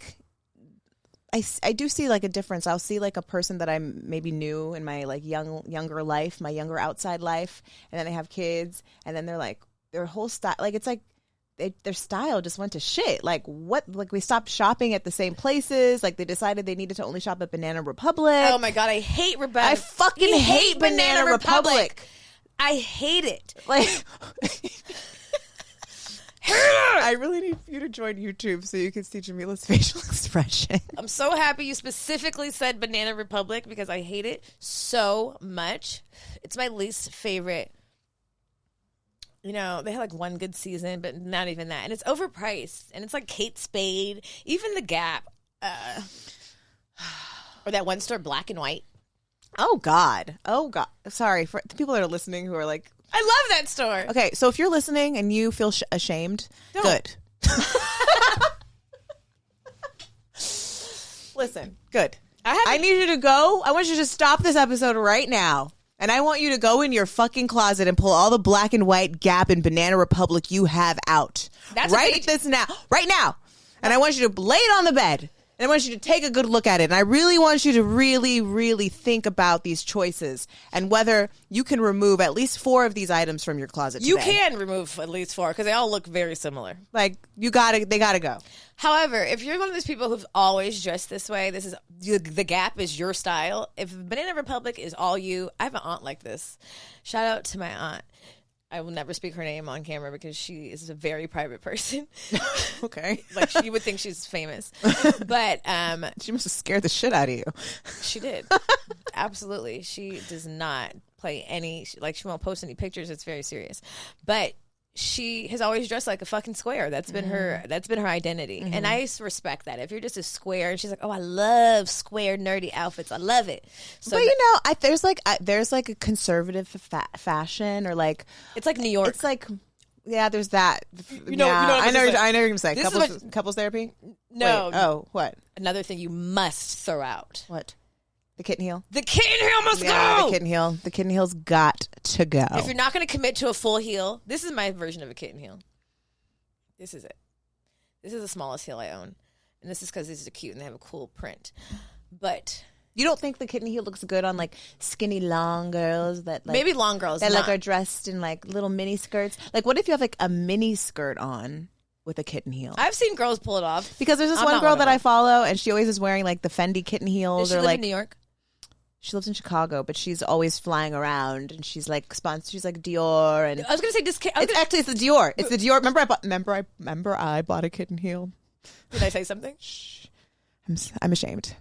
do see a difference. I'll see a person that I maybe knew in my younger life, my younger outside life, and then they have kids, and then they're their whole style, it's their style just went to shit. We stopped shopping at the same places. They decided they needed to only shop at Banana Republic. Oh my God, I hate Rebecca. I fucking hate Banana Republic. I hate it. I really need you to join YouTube so you can see Jamila's facial expression. I'm so happy you specifically said Banana Republic because I hate it so much. It's my least favorite. They had one good season, but not even that. And it's overpriced. And it's Kate Spade, even The Gap. Or that one store, Black and White. Oh, God. Sorry for the people that are listening who are I love that store. Okay, so if you're listening and you feel ashamed, don't. Good. Listen, good. I need you to go. I want you to stop this episode right now. And I want you to go in your fucking closet and pull all the Black and White, Gap, and Banana Republic you have out. That's right now. And I want you to lay it on the bed. And I want you to take a good look at it. And I really want you to really, really think about these choices and whether you can remove at least 4 of these items from your closet today. You can remove at least 4 because they all look very similar. They gotta go. However, if you're one of those people who've always dressed this way, the Gap is your style. If Banana Republic is all you, I have an aunt like this. Shout out to my aunt. I will never speak her name on camera because she is a very private person. Okay. You would think she's famous. But she must have scared the shit out of you. She did. Absolutely. She does not play any, she won't post any pictures. It's very serious. But she has always dressed like a fucking square. That's been her identity. And I respect that. If you're just a square and she's like, oh, I love square nerdy outfits. I love it. So but there's like a conservative fashion, or like it's like New York. It's like there's that. You know what I know saying. what you're going to say. Couples therapy? No. Wait, oh, what? Another thing you must throw out. What? The kitten heel? The kitten heel must go! go! The kitten heel. The kitten heel's got to go. If you're not going to commit to a full heel, this is my version of a kitten heel. This is it. This is the smallest heel I own. And this is because these are cute and they have a cool print. But you don't think the kitten heel looks good on like skinny long girls that like maybe long girls that like are dressed in like little mini skirts? Like what if you have like a mini skirt on with a kitten heel? I've seen girls pull it off. Because there's this one girl that I follow and she always is wearing like the Fendi kitten heels. Does she or live like in New York? She lives in Chicago, but she's always flying around, and she's like sponsored. She's like Dior, and I was gonna say this. It's the Dior. It's the Dior. Remember I bought a kitten heel. Did I say something? Shh. I'm ashamed.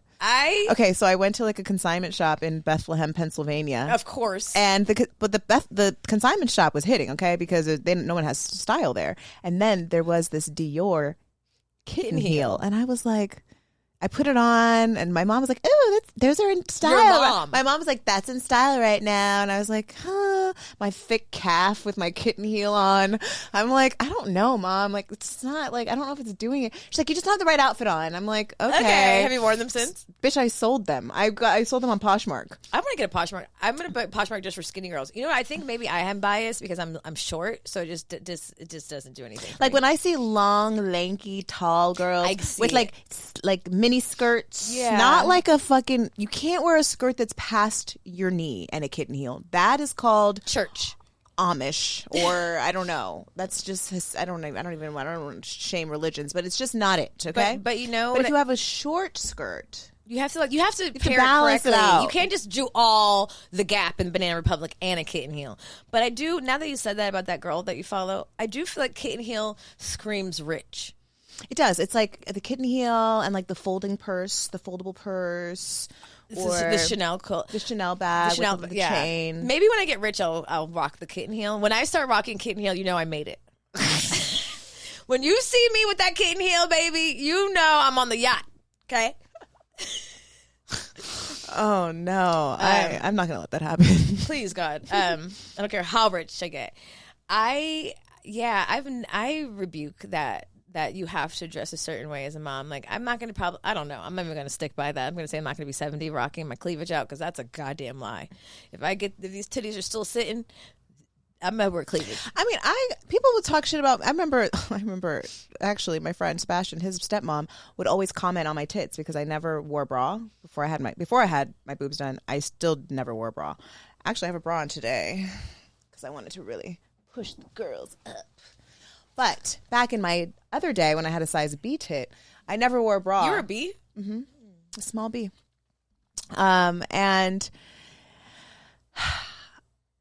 Okay, so I went to like a consignment shop in Bethlehem, Pennsylvania. Of course. And the consignment shop was hitting, okay, because no one has style there. And then there was this Dior kitten heel, and I was like, I put it on, and my mom was like, "Oh, those are in style." Your mom. My mom was like, "That's in style right now," and I was like, "Huh." My thick calf with my kitten heel on. I'm like, I don't know, Mom. Like, it's not like I don't know if it's doing it. She's like, you just don't have the right outfit on. I'm like, okay. Have you worn them since? Bitch, I sold them. I sold them on Poshmark. I want to get a Poshmark. I'm gonna put Poshmark just for skinny girls. You know, I think maybe I am biased because I'm short, so it just doesn't do anything. Like when I see long, lanky, tall girls with like mini skirts, not like a fucking. You can't wear a skirt that's past your knee and a kitten heel. That is called church. Amish, or I don't know. That's just I don't want to shame religions, but it's just not it. Okay, but you know, but if you have a short skirt, you have to pair balance it correctly. it out. You can't just do all the Gap and Banana Republic and a kitten heel. But I do. Now that you said that about that girl that you follow, I do feel like kitten heel screams rich. It does. It's like the kitten heel and like the folding purse, the foldable purse. Or the Chanel the Chanel bag, with the chain. Maybe when I get rich, I'll rock the kitten heel. When I start rocking kitten heel, you know I made it. When you see me with that kitten heel, baby, you know I'm on the yacht. Okay. Oh no, I'm not gonna let that happen. Please, God. I don't care how rich I get. I rebuke that you have to dress a certain way as a mom. Like, I'm not going to I don't know. I'm not even going to stick by that. I'm going to say I'm not going to be 70 rocking my cleavage out because that's a goddamn lie. If these titties are still sitting, I'm going to wear cleavage. I mean, people would talk shit about, I remember actually my friend Sebastian, his stepmom would always comment on my tits because I never wore a bra before I had my boobs done. I still never wore a bra. Actually, I have a bra on today because I wanted to really push the girls up. But back in my other day when I had a size B tit, I never wore a bra. You were a B? Mm-hmm. A small B. And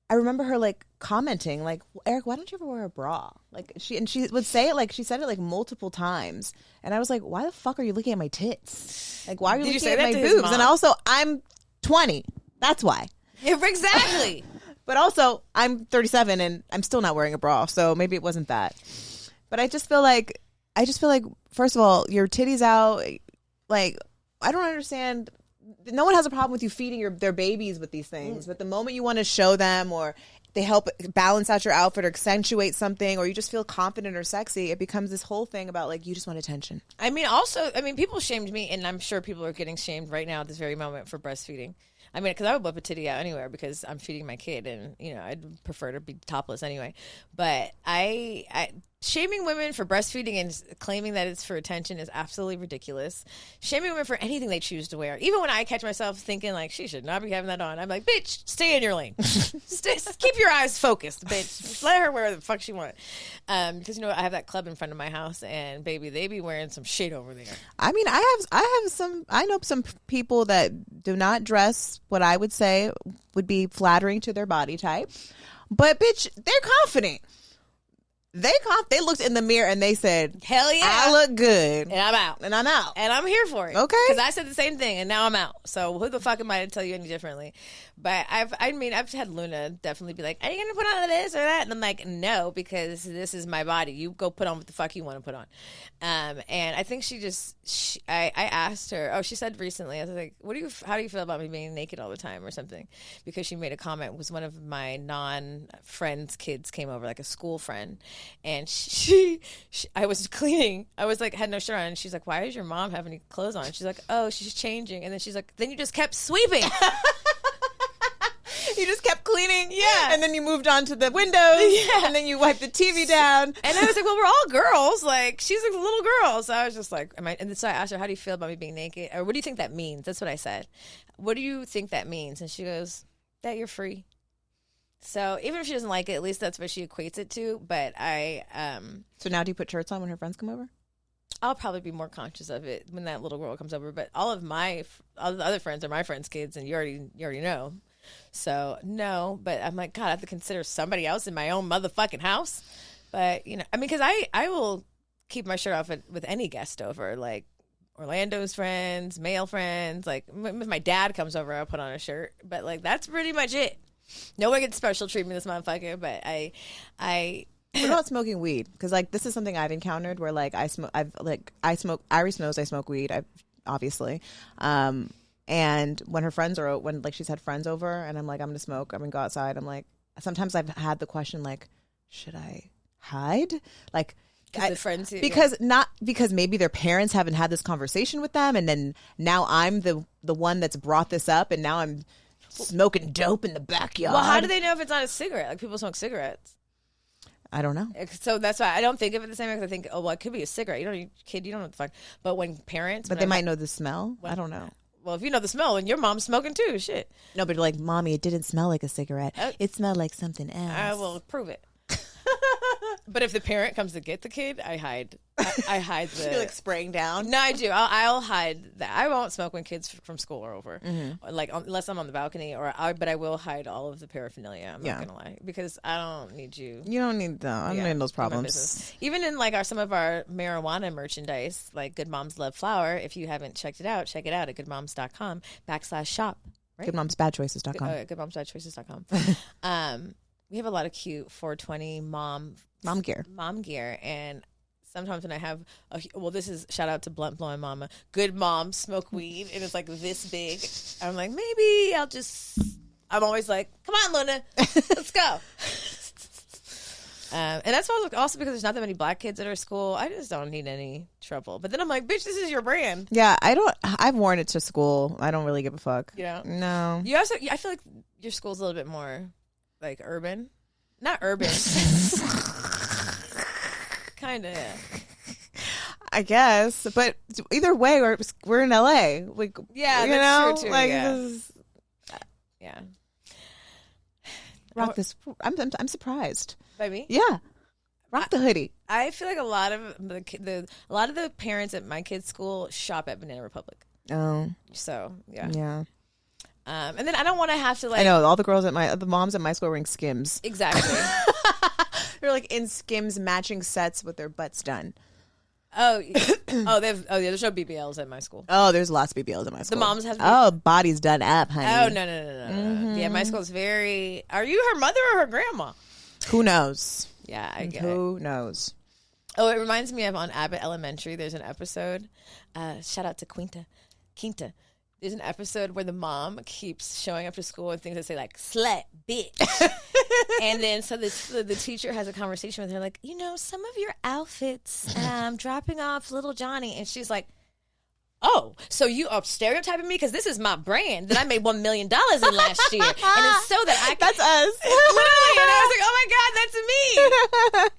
I remember her like commenting like, Eric, why don't you ever wear a bra? Like she would say it like she said it like multiple times. And I was like, why the fuck are you looking at my tits? Like, why are you looking at my boobs? And also, I'm 20. That's why. Yeah, exactly. But also, I'm 37 and I'm still not wearing a bra, so maybe it wasn't that. But I just feel like, first of all, your titties out. Like, I don't understand. No one has a problem with you feeding their babies with these things, but the moment you want to show them or they help balance out your outfit or accentuate something, or you just feel confident or sexy, it becomes this whole thing about like you just want attention. I mean, people shamed me, and I'm sure people are getting shamed right now at this very moment for breastfeeding. I mean, because I would whip a titty out anywhere because I'm feeding my kid, and I'd prefer to be topless anyway. But I shaming women for breastfeeding and claiming that it's for attention is absolutely ridiculous. Shaming women for anything they choose to wear, even when I catch myself thinking like she should not be having that on, I'm like, bitch, stay in your lane. Keep your eyes focused, bitch. Just let her wear the fuck she wants. Because I have that club in front of my house, and baby, they be wearing some shit over there. I mean, I know some people that do not dress what I would say would be flattering to their body type, but bitch, they're confident. They looked in the mirror and they said, hell yeah, I look good. And I'm out. And I'm out. And I'm here for it. Okay. Because I said the same thing and now I'm out. So who the fuck am I to tell you any differently? But I've had Luna definitely be like, are you going to put on this or that? And I'm like, no, because this is my body. You go put on what the fuck you want to put on. And I think I asked her, she said recently, I was like, how do you feel about me being naked all the time or something? Because she made a comment, was one of my non-friends' kids came over, like a school friend. And I was cleaning. I was like, had no shirt on. And she's like, why does your mom have any clothes on? She's like, oh, she's changing. And then she's like, then you just kept sweeping. You just kept cleaning. Yeah. And then you moved on to the windows. Yeah. And then you wiped the TV down. And I was like, well, we're all girls. Like, she's a little girl. So I was just like, and so I asked her, how do you feel about me being naked? Or what do you think that means? That's what I said. What do you think that means? And she goes, that you're free. So even if she doesn't like it, at least that's what she equates it to. But So now do you put shirts on when her friends come over? I'll probably be more conscious of it when that little girl comes over. But all the other friends are my friends' kids, and you already know. So no, but I'm like, God, I have to consider somebody else in my own motherfucking house. But because I will keep my shirt off with any guest over, like Orlando's friends, male friends. Like if my dad comes over, I'll put on a shirt. But like that's pretty much it. No one gets special treatment, this motherfucker. But I What about smoking weed? Because like this is something I've encountered where like I smoke. Iris knows I smoke weed. Obviously. And when her friends are, when like she's had friends over and I'm like, I'm going to smoke, I'm going to go outside. I'm like, sometimes I've had the question like, should I hide? Like, because maybe their parents haven't had this conversation with them. And then now I'm the one that's brought this up and now I'm smoking dope in the backyard. Well, how do they know if it's not a cigarette? Like people smoke cigarettes. I don't know. So that's why I don't think of it the same way because I think, it could be a cigarette. You don't know what the fuck. But when parents... But they might know the smell. I don't know. Well, if you know the smell, and your mom's smoking too, shit. No, but like, Mommy, it didn't smell like a cigarette. It smelled like something else. I will prove it. But if the parent comes to get the kid, I hide. I hide the... You're like spraying down? No, I do. I'll hide that. I won't smoke when kids from school are over. Mm-hmm. Like, unless I'm on the balcony, but I will hide all of the paraphernalia. I'm not going to lie. Because I don't need you. You don't need that. I don't need those problems. Even in like some of our marijuana merchandise, like Good Moms Love Flower, if you haven't checked it out, check it out at goodmoms.com/shop. Right? Goodmomsbadchoices.com. Goodmomsbadchoices.com. We have a lot of cute 420 mom gear, and sometimes when I have this is shout out to Blunt Blowing Mama, good mom smoke weed and it's like this big. I'm like, maybe I'm always like, come on, Luna, let's go. And that's also because there's not that many black kids at our school. I just don't need any trouble. But then I'm like, bitch, this is your brand. Yeah, I've worn it to school. I don't really give a fuck. No. You also, I feel like your school's a little bit more like urban. Not urban. Kind of. Yeah. I guess, but either way, we're in LA. That's true too. Like, yeah. Rock this. I'm surprised. By me? Yeah. Rock the hoodie. I feel like a lot of the parents at my kids' school shop at Banana Republic. Oh. So yeah. Yeah. And then I don't want to have to like. I know all the moms at my school are wearing Skims. Exactly. They're like in Skims matching sets with their butts done. There's no BBLs at my school. Oh, there's lots of BBLs at my school. The moms have. Bodies done up, honey. Oh no. Mm-hmm. Yeah, my school's very. Are you her mother or her grandma? Who knows? Yeah, I get Who knows? Oh, it reminds me of on Abbott Elementary. There's an episode. Shout out to Quinta. There's an episode where the mom keeps showing up to school with things that say like slut, bitch. And then so the teacher has a conversation with her like, some of your outfits, dropping off little Johnny. And she's like, oh, so you are stereotyping me because this is my brand that I made $1 million in last year. And it's so that I can... That's us. Literally. And I was like, oh my God, that's me.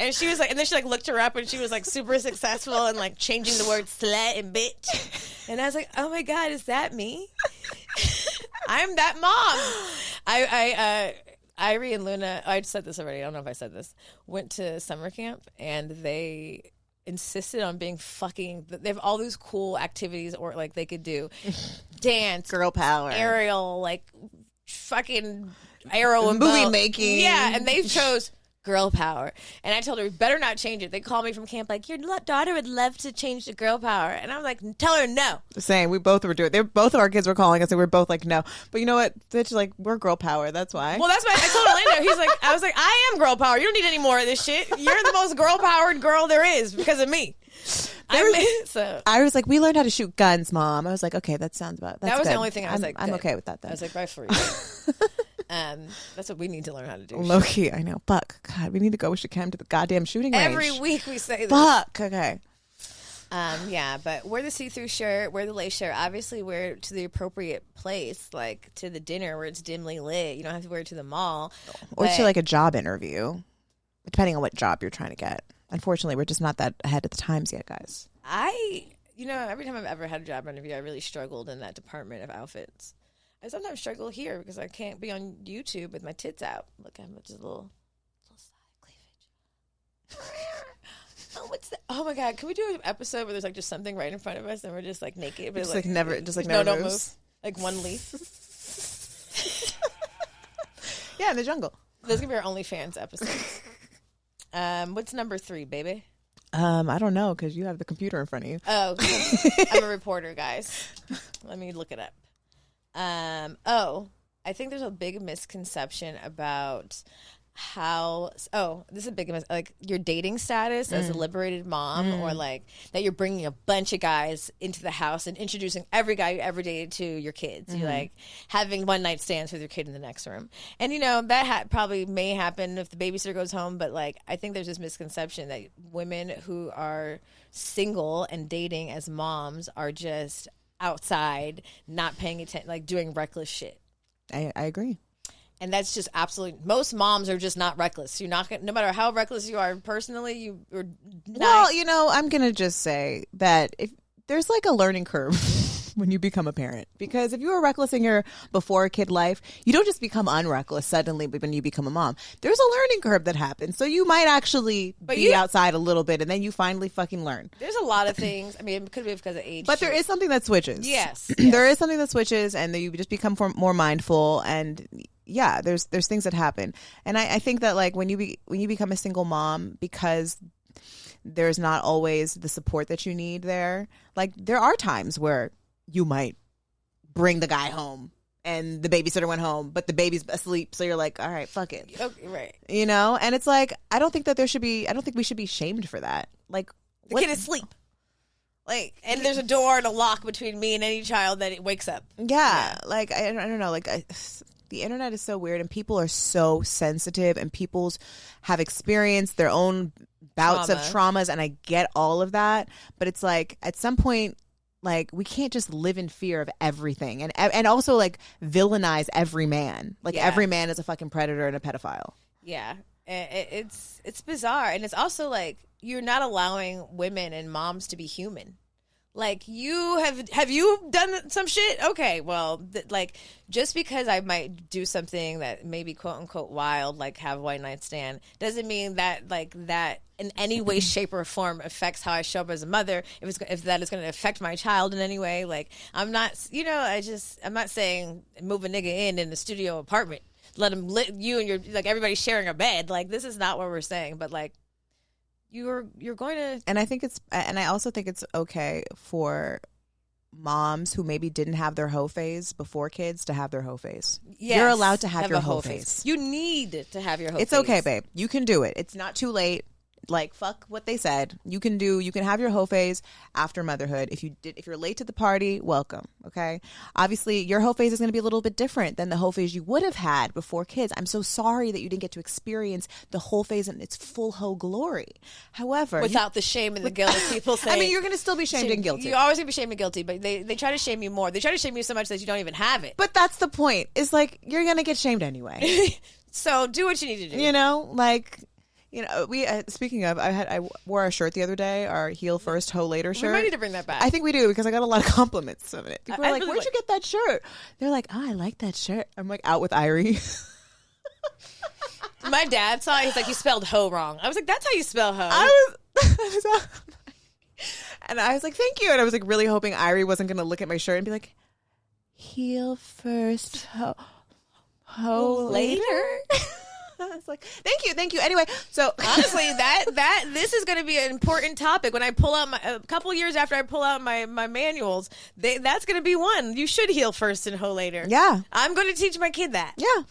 And she was like, and then she like looked her up and she was like super successful and like changing the word slut and bitch. And I was like, oh my God, is that me? I'm that mom. Irie and Luna, I said this already. I don't know if I said this. Went to summer camp and they insisted on being fucking. They have all these cool activities, or like they could do dance, girl power, aerial, like fucking arrow and movie bow. making. Yeah, and they chose girl power. And I told her, better not change it. They called me from camp like, your daughter would love to change to girl power. And I was like, tell her no. Saying we both were doing it. Both of our kids were calling us and we were both like, no. But you know what? Bitch, like, we're girl power. That's why. Well, that's why I told Orlando. He's like, I was like, I am girl power. You don't need any more of this shit. You're the most girl powered girl there is because of me. I was like, we learned how to shoot guns, Mom. I was like, okay, that sounds about. That's that was good. the only thing I was like, I'm good. okay with that. Then I was like, bye for you. That's what we need to learn how to do. Low key, I know. Fuck, God, we need to go with Shakem to the goddamn shooting range. Every week we say this. Fuck, okay. Yeah, but wear the see-through shirt, wear the lace shirt. Obviously, wear it to the appropriate place, like to the dinner where it's dimly lit. You don't have to wear it to the mall. Or to like a job interview, depending on what job you're trying to get. Unfortunately, we're just not that ahead of the times yet, guys. Every time I've ever had a job interview, I really struggled in that department of outfits. I sometimes struggle here because I can't be on YouTube with my tits out. Look, I'm just a little side cleavage. Oh, what's that? Oh my God! Can we do an episode where there's like just something right in front of us and we're just like naked, but just never don't moves. move, like one leaf. Yeah, in the jungle. Those can be our OnlyFans episodes. What's number 3, baby? I don't know because you have the computer in front of you. Oh, I'm a reporter, guys. Let me look it up. I think there's a big misconception about this is a big like your dating status as a liberated mom, or like that you're bringing a bunch of guys into the house and introducing every guy you ever dated to your kids. You like having one night stands with your kid in the next room, and that probably may happen if the babysitter goes home. But like, I think there's this misconception that women who are single and dating as moms are just outside, not paying attention, like doing reckless shit. I agree. And that's just absolutely, most moms are just not reckless. You're not gonna, no matter how reckless you are personally, you're not. Well, I'm going to just say that if there's like a learning curve when you become a parent, because if you were reckless in your before kid life, you don't just become unreckless suddenly when you become a mom. There's a learning curve that happens. So you might actually be outside a little bit and then you finally fucking learn. There's a lot of things. I mean, it could be because of age. But there is something that switches. Yes. There is something that switches and you just become more mindful, and yeah, there's things that happen. And I think that like when you become a single mom, because there's not always the support that you need there, like there are times where you might bring the guy home and the babysitter went home, but the baby's asleep. So you're like, all right, fuck it. Okay, right. And it's like, I don't think we should be shamed for that. Like the kid is asleep. Like, and there's a door and a lock between me and any child that it wakes up. Yeah. Like, I don't know. Like, the internet is so weird and people are so sensitive and people's have experienced their own bouts of traumas, and I get all of that. But it's like, at some point, like, we can't just live in fear of everything and also like villainize every man. Like every man is a fucking predator and a pedophile. Yeah. It's bizarre. And it's also like, you're not allowing women and moms to be human. Like, you have you done some shit? Okay, well, like, just because I might do something that may be quote unquote wild, like have a one night stand, doesn't mean that like that in any way, shape, or form affects how I show up as a mother. If that is going to affect my child in any way, like, I'm not, I'm not saying move a nigga in the studio apartment, let him you and your like everybody sharing a bed. Like, this is not what we're saying, but like, you're going to, and I also think it's okay for moms who maybe didn't have their hoe phase before kids to have their hoe phase. Yes, you're allowed to have your hoe phase. You need to have your hoe phase. It's okay, babe. You can do it. It's not too late. Like, fuck what they said. You can have your hoe phase after motherhood. If you're late to the party, welcome. Okay. Obviously, your hoe phase is going to be a little bit different than the hoe phase you would have had before kids. I'm so sorry that you didn't get to experience the hoe phase in its full hoe glory. However, without the shame and the guilt that people say. I mean, you're going to still be shamed and guilty. You're always going to be shamed and guilty, but they try to shame you more. They try to shame you so much that you don't even have it. But that's the point. It's like, you're going to get shamed anyway. So do what you need to do. We speaking of, I wore our shirt the other day, our heel first, hoe later shirt. We might need to bring that back. I think we do, because I got a lot of compliments of it. People are like, "Where'd you get that shirt?" They're like, "Oh, I like that shirt." I'm like, out with Irie. My dad saw it. He's like, "You spelled hoe wrong." I was like, "That's how you spell hoe." And I was like, "Thank you." And I was like, really hoping Irie wasn't going to look at my shirt and be like, "Heel first, hoe later." It's like, thank you. Anyway, so honestly, this is going to be an important topic when I pull out a couple years after I pull out my manuals. That's going to be one. You should heal first and hoe later. Yeah, I'm going to teach my kid that. Yeah,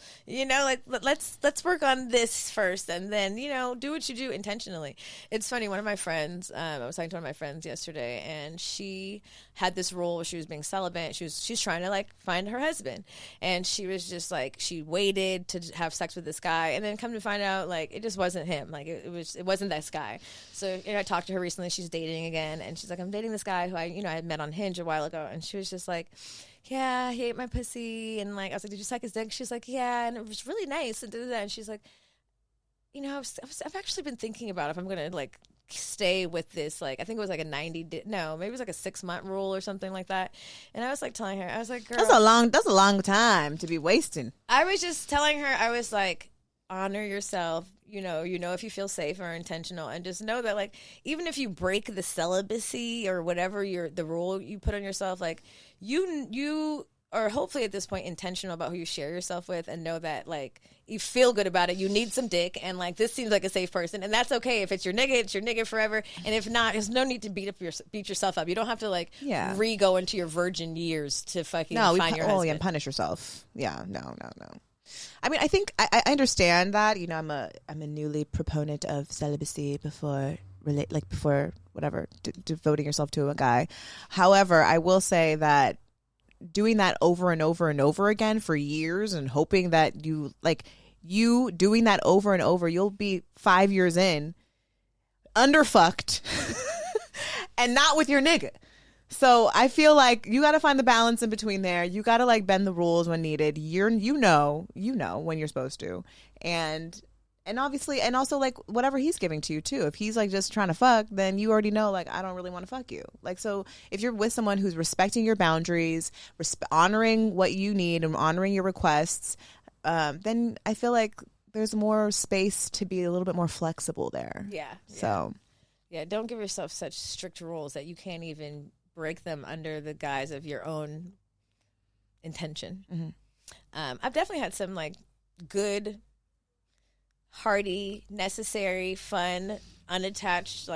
like let's work on this first, and then do what you do intentionally. It's funny. One of my friends, I was talking to one of my friends yesterday, and she had this rule where she was being celibate. She's trying to find her husband, and she was just she waited to have sex with this guy, and then come to find out it just wasn't him. It wasn't this guy. So I talked to her recently. She's dating again, and she's like, I'm dating this guy who I had met on Hinge a while ago, and she was just like, yeah, he ate my pussy, and I was like, did you suck his dick? She's like, yeah, and it was really nice, and that. And she's like, I've actually been thinking about if I'm gonna stay with this, I think it was a 90 no, maybe it was a 6-month rule or something like that. And I was telling her, I was like, girl, that's a long time to be wasting. I was just telling her, I was like, honor yourself, if you feel safe or intentional, and just know that even if you break the celibacy or whatever the rule you put on yourself, you are hopefully at this point intentional about who you share yourself with, and know that you feel good about it. You need some dick, and this seems like a safe person, and that's okay. If it's your nigga forever, and if not, there's no need to beat yourself up. You don't have to re-go into your virgin years to fucking find your husband. And punish yourself. Yeah, no. I mean, I think I understand that. I'm a newly proponent of celibacy before whatever devoting yourself to a guy. However, I will say that doing that over and over and over again for years and hoping that you doing that over and over, you'll be 5 years in underfucked and not with your nigga. So I feel like you got to find the balance in between there. You got to bend the rules when needed. You know when you're supposed to. And obviously, and also whatever he's giving to you too. If he's just trying to fuck, then you already know I don't really want to fuck you. So if you're with someone who's respecting your boundaries, honoring what you need and honoring your requests, then I feel like there's more space to be a little bit more flexible there. Yeah. So yeah, don't give yourself such strict rules that you can't even break them under the guise of your own intention. Mm-hmm. I've definitely had some good, hearty, necessary, fun, unattached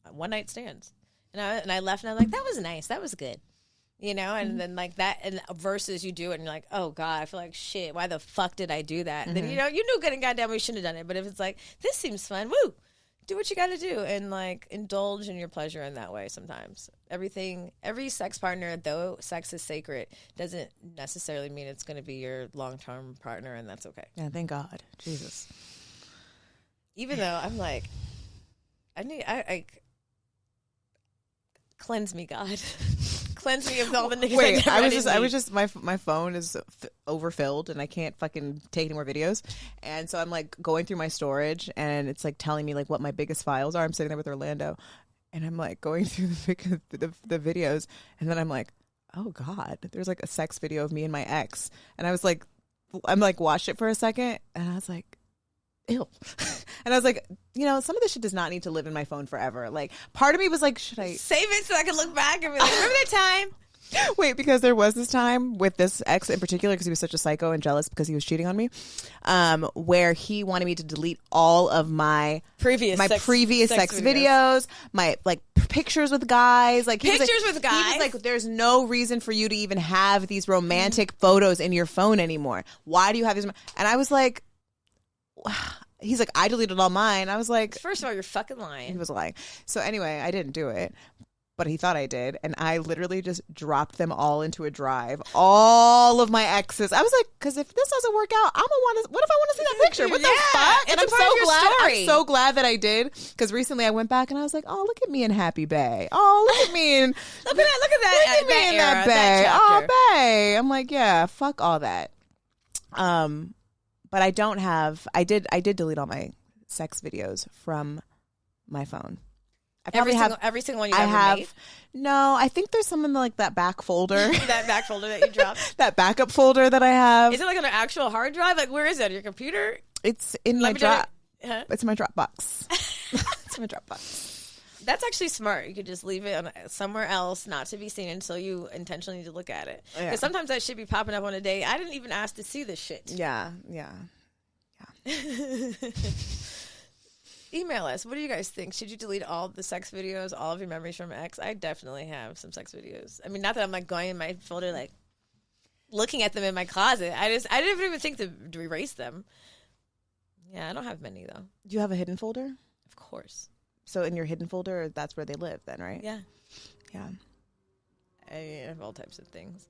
one night stands, and I left and I'm like, that was nice, that was good, and Mm-hmm. then that, and versus you do it and you're like, oh god, I feel like shit, why the fuck did I do that? And then you knew good and goddamn we shouldn't have done it, but if it's this seems fun, woo, do what you got to do, and indulge in your pleasure in that way. Sometimes every sex partner, though sex is sacred, doesn't necessarily mean it's going to be your long-term partner, and that's okay. Yeah, thank God. Jesus. Even though I'm I cleanse me, God. Cleanse me of all the niggas. Wait, I was just my phone is overfilled and I can't fucking take any more videos, and so I'm going through my storage and it's telling me what my biggest files are. I'm sitting there with Orlando, and I'm going through the videos, and then I'm oh God, there's a sex video of me and my ex, and I was I'm watched it for a second, and I was ew. And I was some of this shit does not need to live in my phone forever. Part of me was should I save it so I can look back and be remember that time? Wait, because there was this time with this ex in particular, because he was such a psycho and jealous because he was cheating on me, where he wanted me to delete all of my previous sex videos, my pictures with guys, pictures with guys. He was there's no reason for you to even have these romantic photos in your phone anymore. Why do you have these? And I was he's I deleted all mine. I was first of all, you're fucking lying. He was lying. So anyway, I didn't do it, but he thought I did, and I literally just dropped them all into a drive. All of my exes. I was because if this doesn't work out, I'm gonna want to. What if I want to see that picture? What the fuck? And I'm so glad. Story. I'm so glad that I did, because recently I went back and I was oh, look at me in Happy Bay. Oh, look at me in look at that. Look at me in that Bay. Oh, Bay. I'm yeah, fuck all that. But I don't have. I did delete all my sex videos from my phone. I probably every single one you ever made? No, I think there's some in that back folder. That back folder that you dropped. That backup folder that I have. Is it an actual hard drive? Where is it? Your computer? It's in my drop. Huh? It's in my Dropbox. It's in my Dropbox. That's actually smart. You could just leave it somewhere else, not to be seen until you intentionally need to look at it. Because sometimes that shit be popping up on a day. I didn't even ask to see this shit. Yeah. Email us. What do you guys think? Should you delete all the sex videos, all of your memories from ex? I definitely have some sex videos. I mean, not that I'm like going in my folder, like looking at them in my closet. I didn't even think to erase them. Yeah, I don't have many though. Do you have a hidden folder? Of course. So in your hidden folder, that's where they live then, right? Yeah. Yeah. I have all types of things.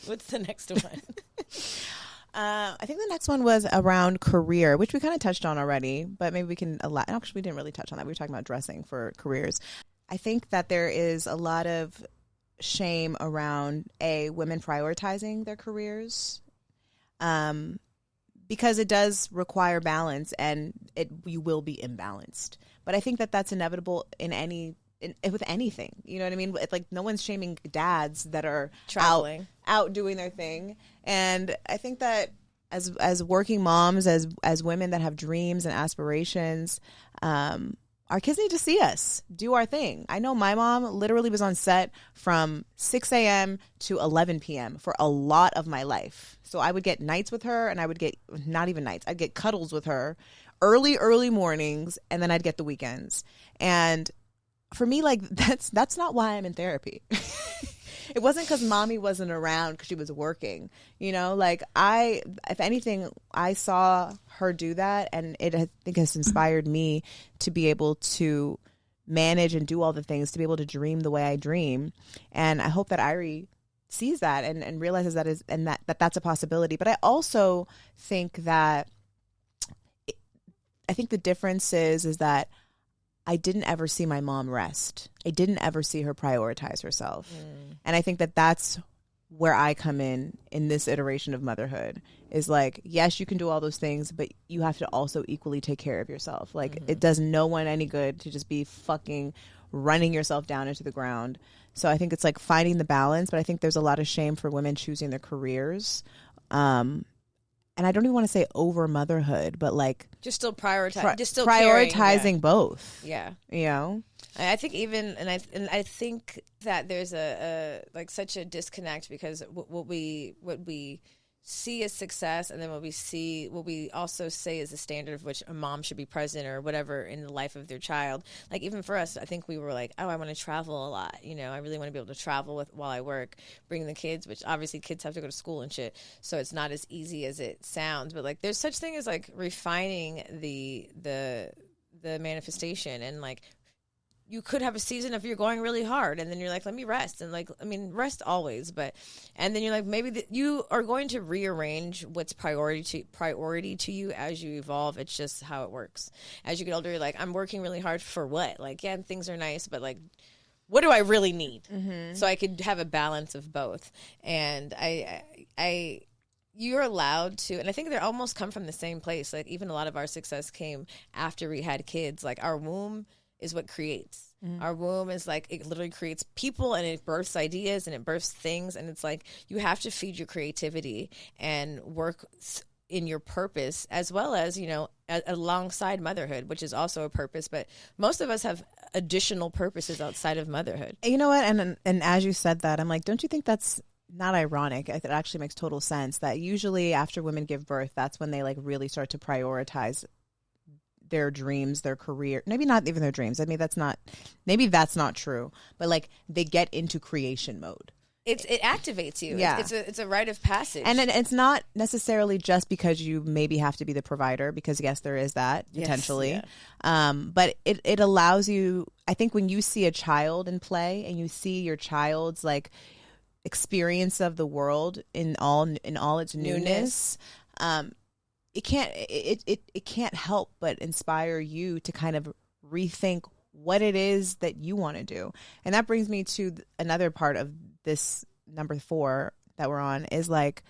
What's the next one? I think the next one was around career, which we kind of touched on already, but maybe we can actually, we didn't really touch on that. We were talking about dressing for careers. I think that there is a lot of shame around women prioritizing their careers, because it does require balance, and you will be imbalanced. But I think that that's inevitable with anything. You know what I mean? It's like no one's shaming dads that are traveling, out doing their thing. And I think that as working moms, as women that have dreams and aspirations, our kids need to see us do our thing. I know my mom literally was on set from 6 a.m. to 11 p.m. for a lot of my life. So I would get nights with her, and I would get, not even nights, I'd get cuddles with her early mornings, and then I'd get the weekends. And for me, like, that's not why I'm in therapy. It wasn't because mommy wasn't around because she was working. You know, like if anything, I saw her do that, and I think has inspired me to be able to manage and do all the things, to be able to dream the way I dream. And I hope that Irie sees that and realizes that's a possibility. But I also think that I think the difference is that I didn't ever see my mom rest. I didn't ever see her prioritize herself. And I think that that's where I come in this iteration of motherhood, is like, yes, you can do all those things, but you have to also equally take care of yourself. Like, it does no one any good to just be fucking running yourself down into the ground. So I think it's like finding the balance, but I think there's a lot of shame for women choosing their careers. And I don't even want to say over motherhood, but like just still prioritize, just still prioritizing caring, both. Yeah, you know. I think even, and I think that there's a like such a disconnect, because what we see as success, and then what we also say is the standard of which a mom should be present or whatever in the life of their child. Like, even for us, I think we were like, oh, I want to travel a lot. You know, I really want to be able to travel while I work, bring the kids, which obviously kids have to go to school and shit. So it's not as easy as it sounds. But like, there's such thing as like refining the manifestation, and like, you could have a season if you're going really hard, and then you're like, let me rest. And like, I mean, rest always, and then you're like, maybe you are going to rearrange what's priority to you as you evolve. It's just how it works. As you get older, you're like, I'm working really hard for what? Like, yeah, things are nice, but like, what do I really need? So I could have a balance of both. And you're allowed to, and I think they almost come from the same place. Like, even a lot of our success came after we had kids. Like, our womb is what creates. Our womb is like, it literally creates people, and it births ideas, and it births things. And it's like, you have to feed your creativity and work in your purpose, as well as, you know, alongside motherhood, which is also a purpose. But most of us have additional purposes outside of motherhood. You know what? And as you said that, I'm like, don't you think that's not ironic? It actually makes total sense that usually after women give birth, that's when they like really start to prioritize their dreams, their career, maybe not even their dreams. I mean, maybe that's not true, but like, they get into creation mode. It activates you. Yeah. It's a rite of passage. And it's not necessarily just because you maybe have to be the provider, because yes, there is that potentially. Yes, yeah. But it allows you, I think, when you see a child in play, and you see your child's like experience of the world in all its newness. It can't help but inspire you to kind of rethink what it is that you want to do. And that brings me to another part of this number 4 that we're on, is like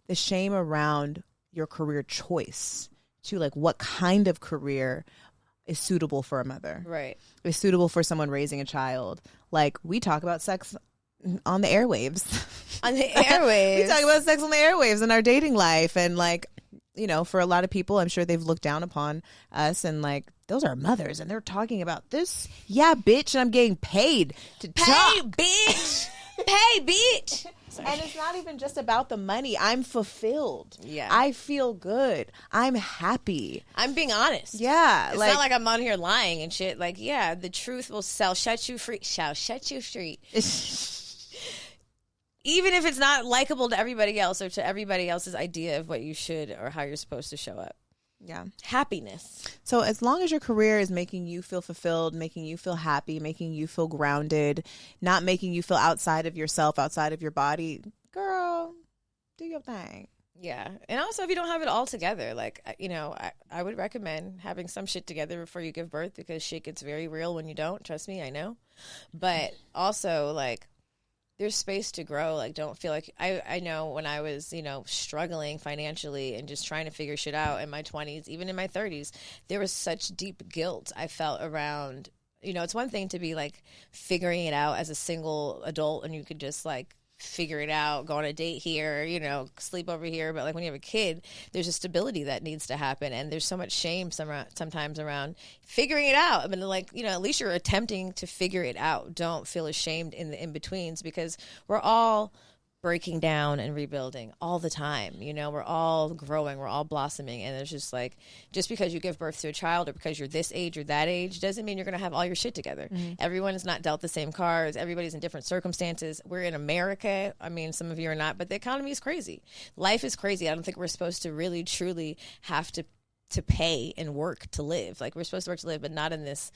the shame around your career choice, to like what kind of career is suitable for a mother. Right. Is suitable for someone raising a child. Like, we talk about sex on the airwaves. On the airwaves. We talk about sex on the airwaves in our dating life. And like, you know, for a lot of people, I'm sure they've looked down upon us and like, those are mothers and they're talking about this. Yeah, bitch. And I'm getting paid to talk. Bitch. Pay, bitch. Sorry. And it's not even just about the money. I'm fulfilled. Yeah. I feel good. I'm happy. I'm being honest. Yeah. It's not like I'm on here lying and shit. Like, yeah, the truth will shut you free. Shall shut you free. Even if it's not likable to everybody else or to everybody else's idea of what you should or how you're supposed to show up. Yeah. Happiness. So as long as your career is making you feel fulfilled, making you feel happy, making you feel grounded, not making you feel outside of yourself, outside of your body, girl, do your thing. Yeah. And also, if you don't have it all together, like, you know, I would recommend having some shit together before you give birth, because shit gets very real when you don't. Trust me, I know. But also, like, there's space to grow. Like, don't feel like I know when I was, you know, struggling financially and just trying to figure shit out in my 20s, even in my 30s, there was such deep guilt I felt around, you know, it's one thing to be like figuring it out as a single adult and you could just like figure it out, go on a date here, you know, sleep over here. But like when you have a kid, there's a stability that needs to happen. And there's so much shame sometimes around figuring it out. I mean, like, you know, at least you're attempting to figure it out. Don't feel ashamed in the in-betweens, because we're all breaking down and rebuilding all the time. You know, we're all growing, we're all blossoming. And it's just like, just because you give birth to a child or because you're this age or that age doesn't mean you're going to have all your shit together. Mm-hmm. Everyone is not dealt the same cards. Everybody's in different circumstances. We're in America. I mean, some of you are not, but the economy is crazy. Life is crazy. I don't think we're supposed to really, truly have to pay and work to live. Like, we're supposed to work to live, but not in this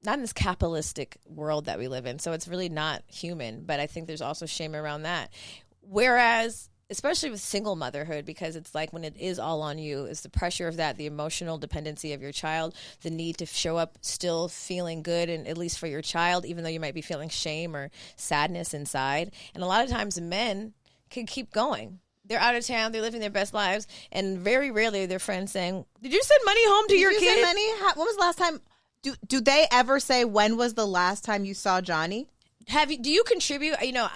not in this capitalistic world that we live in. So it's really not human, but I think there's also shame around that. Whereas, especially with single motherhood, because it's like when it is all on you, is the pressure of that, the emotional dependency of your child, the need to show up still feeling good, and at least for your child, even though you might be feeling shame or sadness inside. And a lot of times men can keep going. They're out of town, they're living their best lives, and very rarely are their friends saying, did you send money home to your kid? Send money? When was the last time? Do they ever say, when was the last time you saw Johnny? Do you contribute? You know,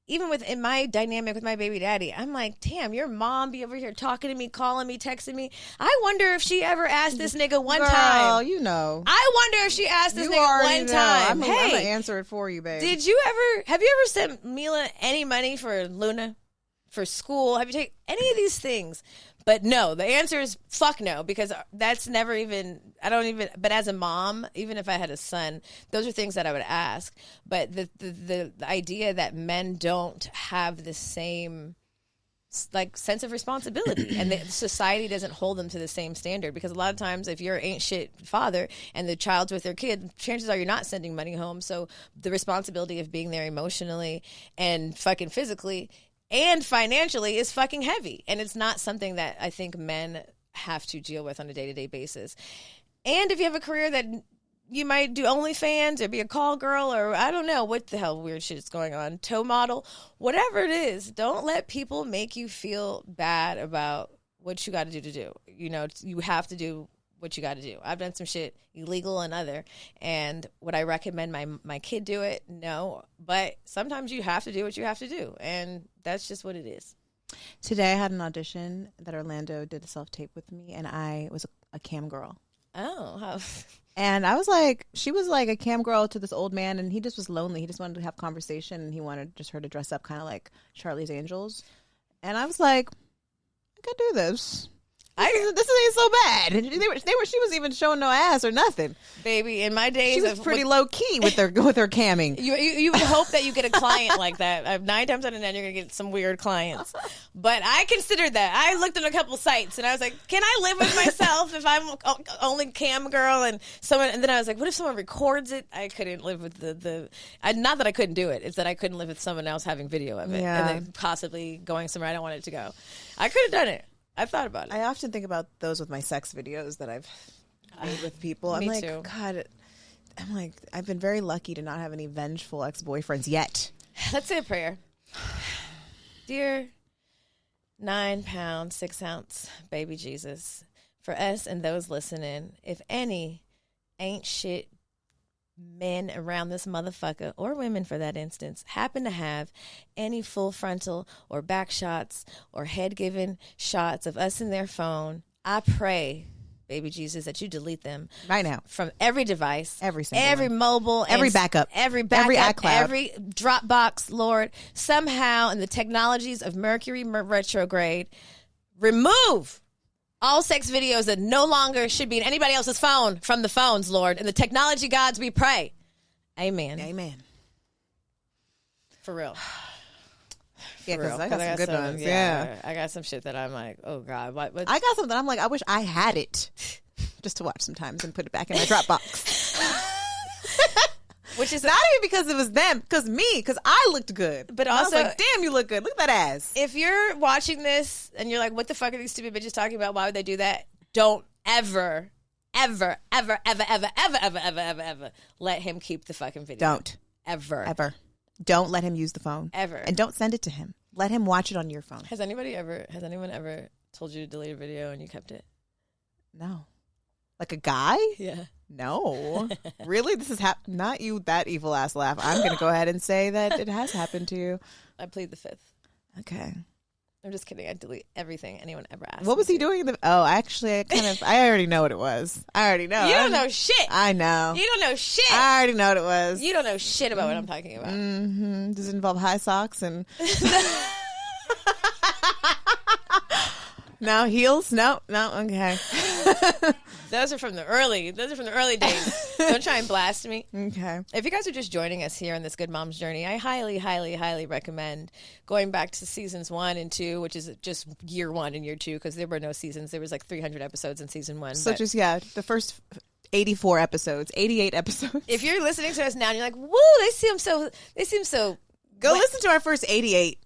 even in my dynamic with my baby daddy, I'm like, damn, your mom be over here talking to me, calling me, texting me. I wonder if she ever asked this nigga one time. Girl, you know. I wonder if she asked this nigga one time. I'm going to answer it for you, babe. Have you ever sent Milah any money for Luna? For school? Have you taken any of these things? But no, the answer is fuck no, because that's never even, but as a mom, even if I had a son, those are things that I would ask. But the idea that men don't have the same like sense of responsibility and that society doesn't hold them to the same standard, because a lot of times if you're ain't shit father and the child's with their kid, chances are you're not sending money home. So the responsibility of being there emotionally and fucking physically and financially is fucking heavy. And it's not something that I think men have to deal with on a day-to-day basis. And if you have a career that you might do OnlyFans or be a call girl or I don't know what the hell weird shit is going on, toe model, whatever it is, don't let people make you feel bad about what you got to do. You know, you have to do what you got to do. I've done some shit illegal and other, and would I recommend my kid do it? No, but sometimes you have to do what you have to do, and that's just what it is. Today I had an audition that Orlando did a self-tape with me, and I was a cam girl. Oh, how... And I was like, she was like a cam girl to this old man, and he just was lonely. He just wanted to have conversation, and he wanted just her to dress up kind of like Charlie's Angels. And I was like, I could do this. This ain't so bad. She was even showing no ass or nothing, baby. In my days, she was pretty low key with her camming. You would hope that you get a client like that. 9 times out of 10, you're gonna get some weird clients. But I considered that. I looked at a couple sites and I was like, can I live with myself if I'm only cam girl and someone? And then I was like, what if someone records it? I couldn't live with not that I couldn't do it. It's that I couldn't live with someone else having video of it and then possibly going somewhere I don't want it to go. I could have done it. I've thought about it. I often think about those with my sex videos that I've made with people. I'm like, too. God, I've been very lucky to not have any vengeful ex-boyfriends yet. Let's say a prayer. Dear 9 pound, 6 ounce baby Jesus, for us and those listening, if any ain't shit men around this motherfucker, or women for that instance, happen to have any full frontal or back shots or head given shots of us in their phone, I pray baby Jesus, that you delete them right now from every device, every single every one. mobile, every backup, every iCloud, every Dropbox, Lord. Somehow, in the technologies of Mercury retrograde, remove all sex videos that no longer should be in anybody else's phone from the phones, Lord. And the technology gods, we pray. Amen. Amen. For real. Yeah, because I got some good ones. Yeah. I got some shit that I'm like, oh God. What? I got something I'm like, I wish I had it just to watch sometimes and put it back in my Dropbox. Which is not even because it was them, because I looked good. But and also, I was like, damn, you look good. Look at that ass. If you're watching this and you're like, what the fuck are these stupid bitches talking about? Why would they do that? Don't ever let him keep the fucking video. Don't. Ever. Don't let him use the phone. Ever. And don't send it to him. Let him watch it on your phone. Has anyone ever told you to delete a video and you kept it? No. Like a guy? Yeah. No. Really? This is not you, that evil ass laugh. I'm going to go ahead and say that it has happened to you. I plead the fifth. Okay. I'm just kidding. I delete everything anyone ever asked. What was he doing? Actually, I already know what it was. I already know. You don't know shit. I know. You don't know shit. I already know what it was. You don't know shit about what I'm talking about. Mm-hmm. Does it involve high socks and... No, heels? No, okay. Those are from the early days. Don't try and blast me. Okay. If you guys are just joining us here on this Good Mom's Journey, I highly, highly, highly recommend going back to seasons 1 and 2, which is just year 1 and year 2, because there were no seasons. There was like 300 episodes in season 1. So the first 84 episodes, 88 episodes. If you're listening to us now and you're like, woo, they seem so Go listen to our first 88.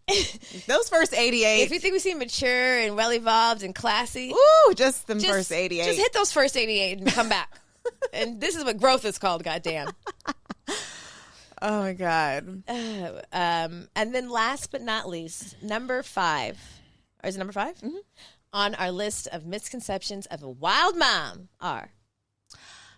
Those first 88. If you think we seem mature and well evolved and classy, just first 88. Just hit those first 88 and come back. And this is what growth is called, goddamn. Oh my God. And then last but not least, number 5. Or is it number 5? Mm-hmm. On our list of misconceptions of a wild mom are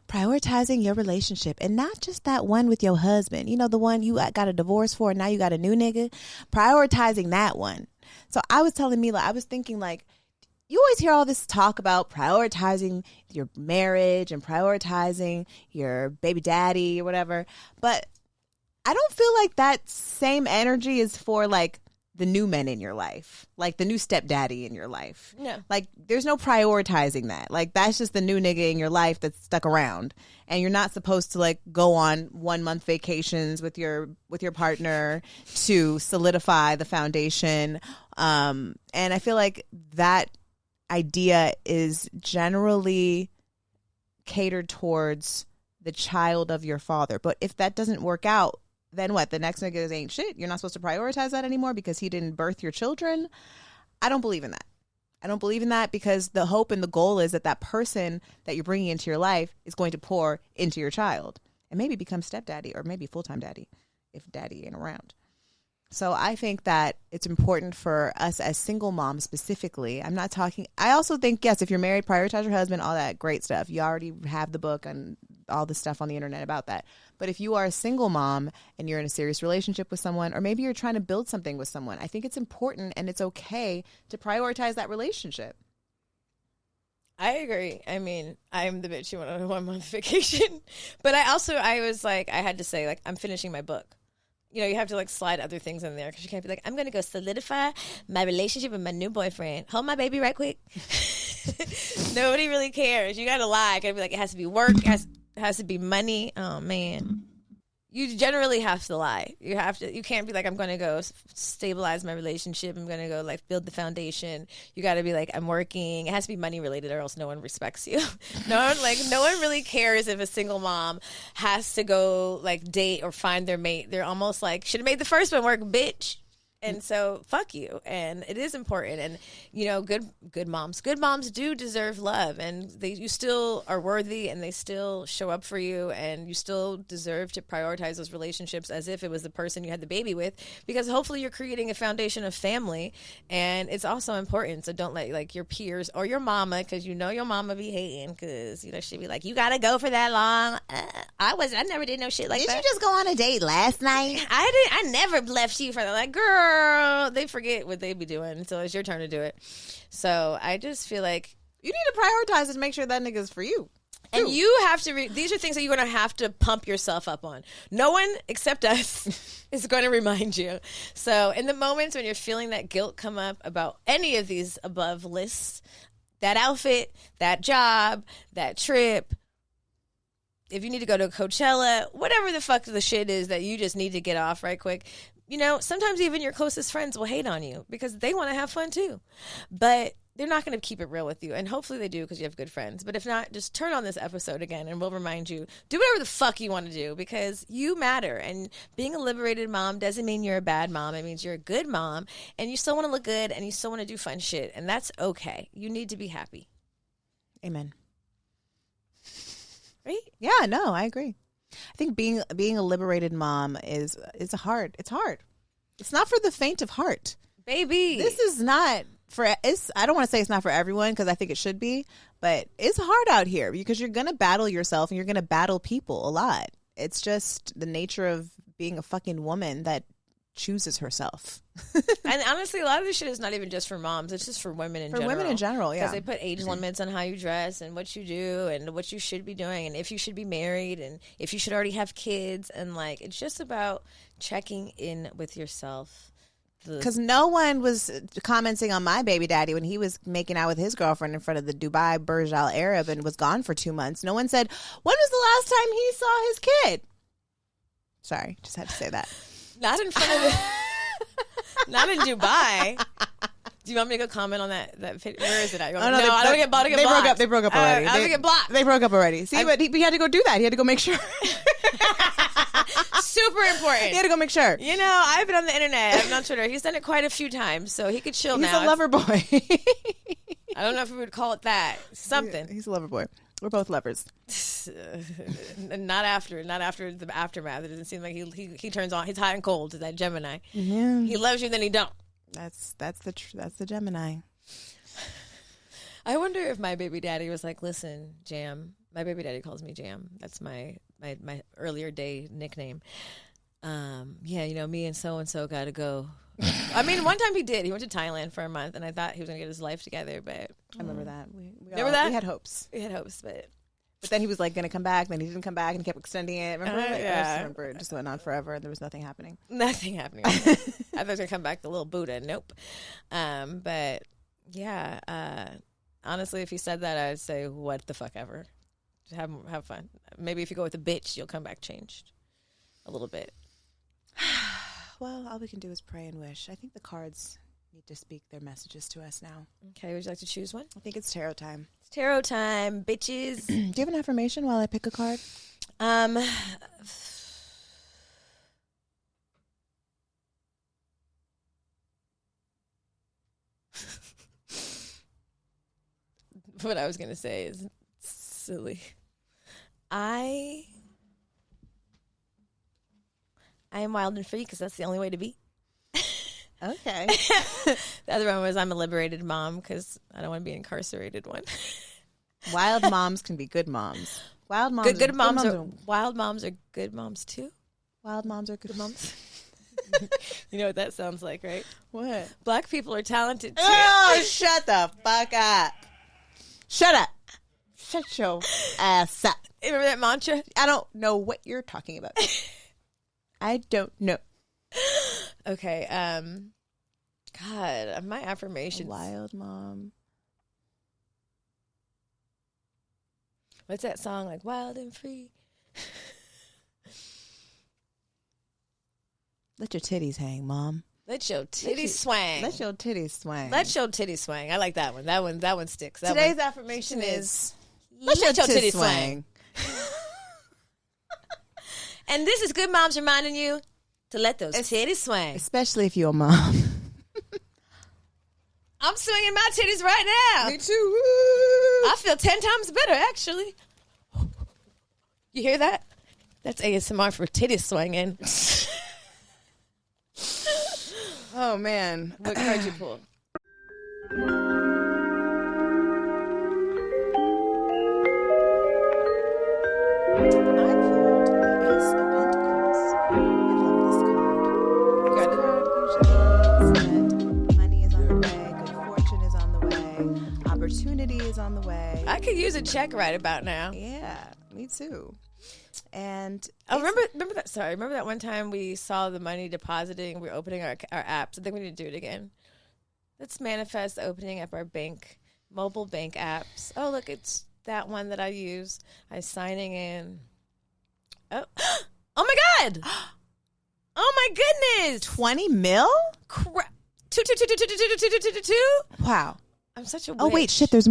prioritizing your relationship, and not just that one with your husband. You know, the one you got a divorce for and now you got a new nigga. Prioritizing that one. So I was telling Milah, I was thinking like, you always hear all this talk about prioritizing your marriage and prioritizing your baby daddy or whatever. But I don't feel like that same energy is for like the new men in your life, like the new stepdaddy in your life. Yeah. Like there's no prioritizing that. Like that's just the new nigga in your life that's stuck around, and you're not supposed to like go on 1-month vacations with your partner to solidify the foundation. And I feel like that idea is generally catered towards the child of your father. But if that doesn't work out, then what? The next nigga ain't shit. You're not supposed to prioritize that anymore because he didn't birth your children. I don't believe in that. I don't believe in that because the hope and the goal is that person that you're bringing into your life is going to pour into your child and maybe become stepdaddy or maybe full-time daddy if daddy ain't around. So I think that it's important for us as single moms specifically. I also think, yes, if you're married, prioritize your husband, all that great stuff. You already have the book and all the stuff on the internet about that. But if you are a single mom and you're in a serious relationship with someone, or maybe you're trying to build something with someone, I think it's important and it's okay to prioritize that relationship. I agree. I mean, I'm the bitch who went on a 1-month vacation. But I was like, I had to say, like, I'm finishing my book. You know, you have to like slide other things in there because you can't be like, I'm going to go solidify my relationship with my new boyfriend. Hold my baby right quick. Nobody really cares. You got to lie. Got to be like, it has to be work. It has to be money. Oh, man. You generally have to lie. You can't be like, I'm going to go stabilize my relationship. I'm going to go like build the foundation. You got to be like, I'm working. It has to be money related or else no one respects you. No one really cares if a single mom has to go like date or find their mate. They're almost like, should have made the first one work, bitch. And so fuck you. And it is important. And, you know, good moms do deserve love, and you still are worthy, and they still show up for you, and you still deserve to prioritize those relationships as if it was the person you had the baby with, because hopefully you're creating a foundation of family. And it's also important. So don't let like your peers or your mama, because you know your mama be hating, because, you know, she'd be like, you got to go for that long. I never did no shit like that. Did you just go on a date last night? I never left you for that. Like, girl, they forget what they be doing, so it's your turn to do it. So I just feel like You need to prioritize and make sure that nigga's for you. And you have to, these are things that you're going to have to pump yourself up on. No one except us is going to remind you. So in the moments when you're feeling that guilt come up about any of these above lists, that outfit, that job, that trip, if you need to go to Coachella, whatever the fuck the shit is that you just need to get off right quick. You know, sometimes even your closest friends will hate on you because they want to have fun too. But they're not going to keep it real with you. And hopefully they do because you have good friends. But if not, just turn on this episode again and we'll remind you, do whatever the fuck you want to do because you matter. And being a liberated mom doesn't mean you're a bad mom. It means you're a good mom and you still want to look good and you still want to do fun shit. And that's okay. You need to be happy. Amen. Right? Yeah, no, I agree. I think being a liberated mom is hard. It's hard. It's not for the faint of heart. Baby. This is not I don't want to say it's not for everyone because I think it should be, but it's hard out here because you're going to battle yourself and you're going to battle people a lot. It's just the nature of being a fucking woman that chooses herself. And honestly, a lot of this shit is not even just for moms. It's just for women in general. For women in general, yeah. Because they put age limits on how you dress and what you do and what you should be doing and if you should be married and if you should already have kids. And, like, it's just about checking in with yourself. Because no one was commenting on my baby daddy when he was making out with his girlfriend in front of the Dubai Burj Al Arab and was gone for 2 months. No one said, when was the last time he saw his kid? Sorry, just had to say that. Not in front of the... Not in Dubai. Do you want me to go comment on that? Where is it at? I don't get blocked. They broke up already. I don't get blocked. They broke up already. See, but he had to go do that. He had to go make sure. Super important. He had to go make sure. You know, I've been on the internet. I've been on Twitter. He's done it quite a few times, so he could chill now. He's a lover boy. I don't know if we would call it that. Something. He's a lover boy. We're both lovers. Not after the aftermath. It doesn't seem like he turns on. He's hot and cold to that Gemini. Yeah. He loves you, then he don't. That's the Gemini. I wonder if my baby daddy was like, listen, Jam. My baby daddy calls me Jam. That's my earlier day nickname. Yeah, you know, me and so got to go. I mean, one time he did. He went to Thailand for a month, and I thought he was going to get his life together, but... I remember that. Remember that? We had hopes. But then he was like going to come back, then he didn't come back, and he kept extending it. Remember? Yeah. I just remember it just went on forever, and there was nothing happening. Nothing happening. I thought he was going to come back the little Buddha. Nope. But, yeah, honestly, if he said that, I would say, what the fuck ever. Just have fun. Maybe if you go with a bitch, you'll come back changed a little bit. Well, all we can do is pray and wish. I think the cards need to speak their messages to us now. Okay, would you like to choose one? I think it's tarot time. It's tarot time, bitches. Do you have an affirmation while I pick a card? What I was going to say is silly. I am wild and free because that's the only way to be. Okay. The other one was I'm a liberated mom because I don't want to be an incarcerated one. Wild moms can be good moms. Wild moms. Wild moms are good moms too. Wild moms are good moms. You know what that sounds like, right? What? Black people are talented too. Oh, shut the fuck up. Shut up. Shut your ass up. Remember that mantra? I don't know what you're talking about. I don't know. Okay. God, my affirmations. Wild mom. What's that song like? Wild and free. Let your titties hang, mom. Let your titties swang. Let your titties swang. Let your titties swang. I like that one. That one sticks. Today's affirmation is let your titties swang. And this is Good Moms reminding you to let those titties swang. Especially if you're a mom. I'm swinging my titties right now. Me too. I feel 10 times better, actually. You hear that? That's ASMR for titties swinging. Oh, man. What card you pull? Opportunity is on the could use a check right about now. Yeah, me too. And remember that? Sorry, remember that one time we saw the money depositing. We're opening our apps. I think we need to do it again. Let's manifest opening up our mobile bank apps. Oh, look, it's that one that I use. I'm signing in. Oh, oh my God! Oh my goodness! 20 mil? Crap! Two. Wow. I'm such a witch. Oh wait, shit. There's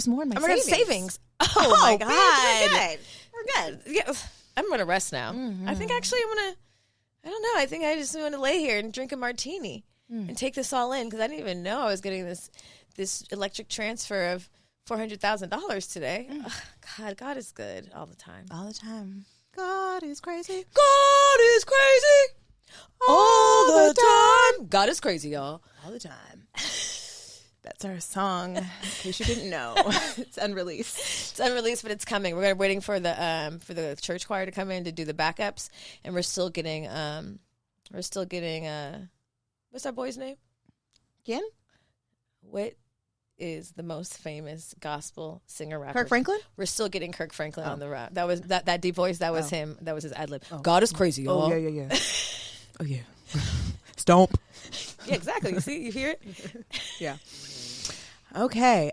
more in my savings. Oh my God! Bitch, we're good. Yeah, I'm gonna rest now. Mm-hmm. I think actually I don't know. I think I just want to lay here and drink a martini and take this all in because I didn't even know I was getting this electric transfer of $400,000 today. Oh, God is good all the time. All the time. God is crazy. God is crazy all the time. God is crazy, y'all. All the time. That's our song. In case you didn't know, it's unreleased. It's unreleased, but it's coming. We're waiting for the church choir to come in to do the backups, and we're still getting what's our boy's name? Again? What is the most famous gospel singer rapper? Kirk Franklin? We're still getting Kirk Franklin on the rap. That was that deep voice. That was him. That was his ad lib. Oh. God is crazy, y'all. Oh yeah. Oh yeah. Stomp. Yeah, exactly. You see, you hear it? Yeah. Okay.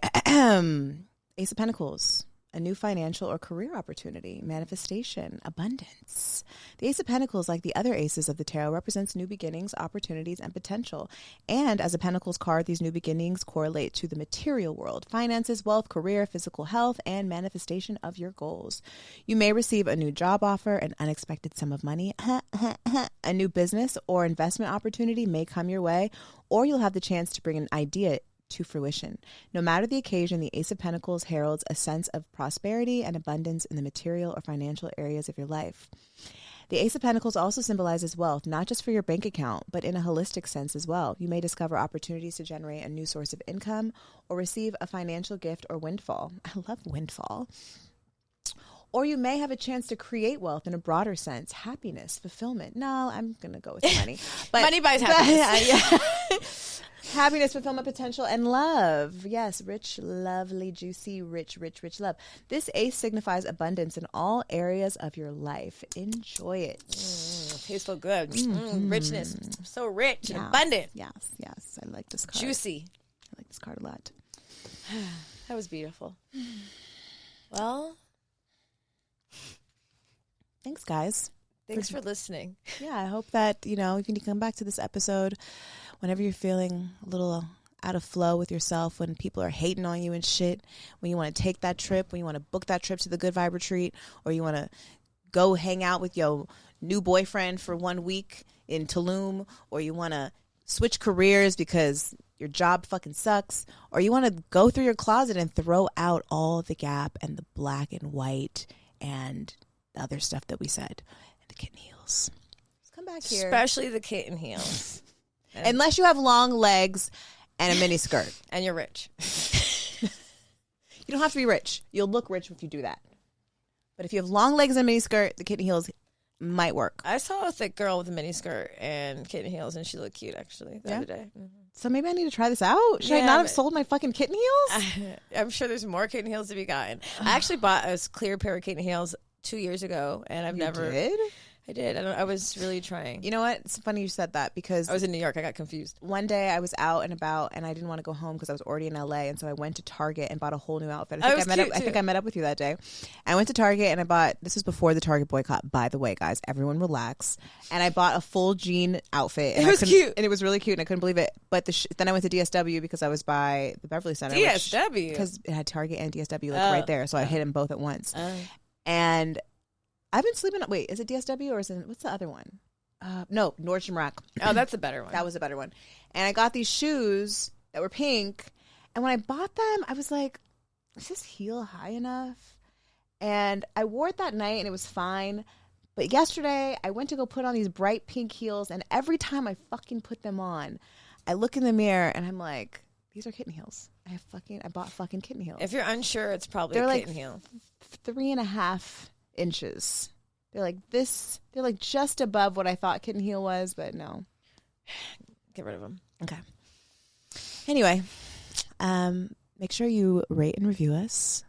Ace of Pentacles. A new financial or career opportunity, manifestation, abundance. The Ace of Pentacles, like the other aces of the tarot, represents new beginnings, opportunities, and potential. And as a Pentacles card, these new beginnings correlate to the material world, finances, wealth, career, physical health, and manifestation of your goals. You may receive a new job offer, an unexpected sum of money, a new business or investment opportunity may come your way, or you'll have the chance to bring an idea to fruition. No matter the occasion, the Ace of Pentacles heralds a sense of prosperity and abundance in the material or financial areas of your life. The Ace of Pentacles also symbolizes wealth, not just for your bank account, but in a holistic sense as well. You may discover opportunities to generate a new source of income or receive a financial gift or windfall. I love windfall. Or you may have a chance to create wealth in a broader sense, happiness, fulfillment. No, I'm going to go with money. But money buys happiness. Yeah. Happiness, fulfillment, potential, and love. Yes, rich, lovely, juicy, rich love. This ace signifies abundance in all areas of your life. Enjoy it. Tastes so good. Richness. So rich and Yeah. abundant. Yes. I like this card. Juicy. I like this card a lot. That was beautiful. Well, Thanks, guys. thanks for listening. Yeah, I hope that, you can come back to this episode whenever you're feeling a little out of flow with yourself, when people are hating on you and shit, when you want to take that trip, when you want to book that trip to the Good Vibe Retreat, or you want to go hang out with your new boyfriend for 1 week in Tulum, or you want to switch careers because your job fucking sucks, or you want to go through your closet and throw out all the Gap and the black and white and the other stuff that we said, and the kitten heels. Just come back here. Especially the kitten heels. Unless you have long legs and a mini skirt. And you're rich. You don't have to be rich. You'll look rich if you do that. But if you have long legs and a mini skirt, the kitten heels might work. I saw a thick girl with a mini skirt and kitten heels, and she looked cute, actually, the other day. So maybe I need to try this out. Should I not have sold my fucking kitten heels? I'm sure there's more kitten heels to be gotten. I actually bought a clear pair of kitten heels 2 years ago, and I've never... Did? I did. I was really trying. You know what? It's funny you said that because I was in New York. I got confused. One day I was out and about and I didn't want to go home because I was already in LA, and so I went to Target and bought a whole new outfit. I think I met up with you that day. I went to Target and I bought, this was before the Target boycott, by the way, guys. Everyone relax. And I bought a full jean outfit. And it was cute. And it was really cute and I couldn't believe it. But then I went to DSW because I was by the Beverly Center. DSW? Because it had Target and DSW right there. So I hit them both at once. And I've been sleeping. Wait, is it DSW or is it, what's the other one? No, Nordstrom Rack. Oh, that's a better one. That was a better one. And I got these shoes that were pink. And when I bought them, I was like, is this heel high enough? And I wore it that night and it was fine. But yesterday, I went to go put on these bright pink heels. And every time I fucking put them on, I look in the mirror and I'm like, these are kitten heels. I bought fucking kitten heels. If you're unsure, it's probably a kitten heel. 3.5 inches. They're like this. They're like just above what I thought kitten heel was, but no. Get rid of them. Okay. Anyway, make sure you rate and review us.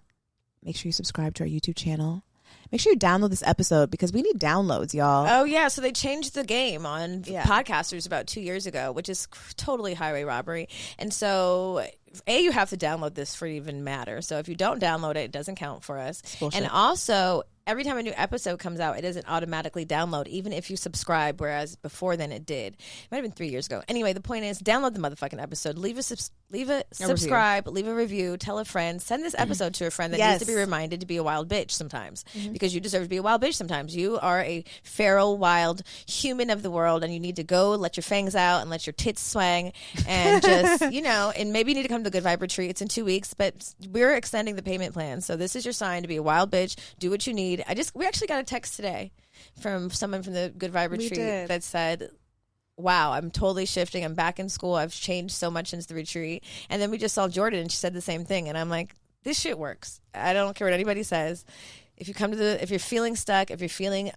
Make sure you subscribe to our YouTube channel. Make sure you download this episode because we need downloads, y'all. Oh, yeah. So they changed the game on podcasters about 2 years ago, which is totally highway robbery. And so, you have to download this for it to even matter. So if you don't download it, it doesn't count for us. And also, every time a new episode comes out, it doesn't automatically download, even if you subscribe, whereas before then it did. It might have been 3 years ago. Anyway, the point is, download the motherfucking episode. Leave a subscribe, leave a review, tell a friend, send this episode to a friend that needs to be reminded to be a wild bitch sometimes, because you deserve to be a wild bitch sometimes. You are a feral, wild human of the world, and you need to go let your fangs out and let your tits swang and just, and maybe you need to come to the Good Vibe Retreat. It's in 2 weeks, but we're extending the payment plan. So this is your sign to be a wild bitch. Do what you need. We actually got a text today from someone from the Good Vibe Retreat that said, wow, I'm totally shifting. I'm back in school. I've changed so much since the retreat. And then we just saw Jordan and she said the same thing. And I'm like, this shit works. I don't care what anybody says. If you come to if you're feeling stuck, if you're feeling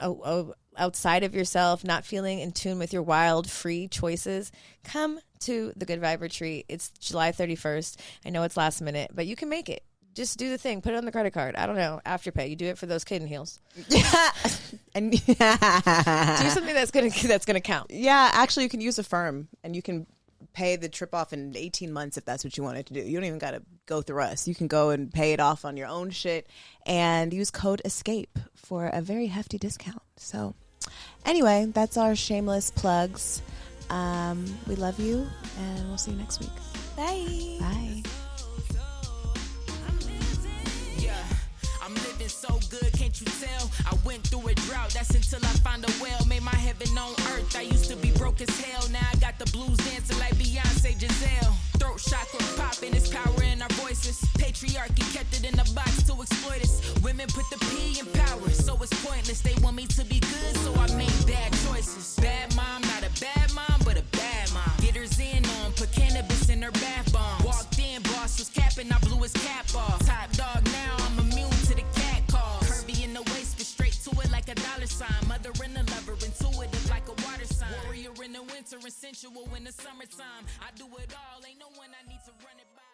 outside of yourself, not feeling in tune with your wild, free choices, come to the Good Vibe Retreat. It's July 31st. I know it's last minute, but you can make it. Just do the thing. Put it on the credit card. I don't know. Afterpay. You do it for those kitten heels. And do something that's gonna count. Yeah, actually, you can use Affirm, and you can pay the trip off in 18 months if that's what you wanted to do. You don't even got to go through us. You can go and pay it off on your own shit and use code ESCAPE for a very hefty discount. So, anyway, that's our shameless plugs. We love you, and we'll see you next week. Bye. Bye. I'm living so good, can't you tell? I went through a drought, that's until I found a well. Made my heaven on earth, I used to be broke as hell. Now I got the blues dancing like Beyonce, Giselle. Throat chakra popping, it's power in our voices. Patriarchy kept it in the box to exploit us. Women put the P in power, so it's pointless. They want me to be good, so I made bad choices. Bad mom, not a bad mom, but a bad mom. Get her Zen on, put cannabis in her bath bomb. Walked in, boss was capping, I blew his cap off. Top dog now, I'm immune to the cat calls. Curvy in the waist, but straight to it like a dollar sign. Mother and a lover, intuitive like a water sign. Warrior in the winter and sensual in the summertime. I do it all, ain't no one I need to run it by.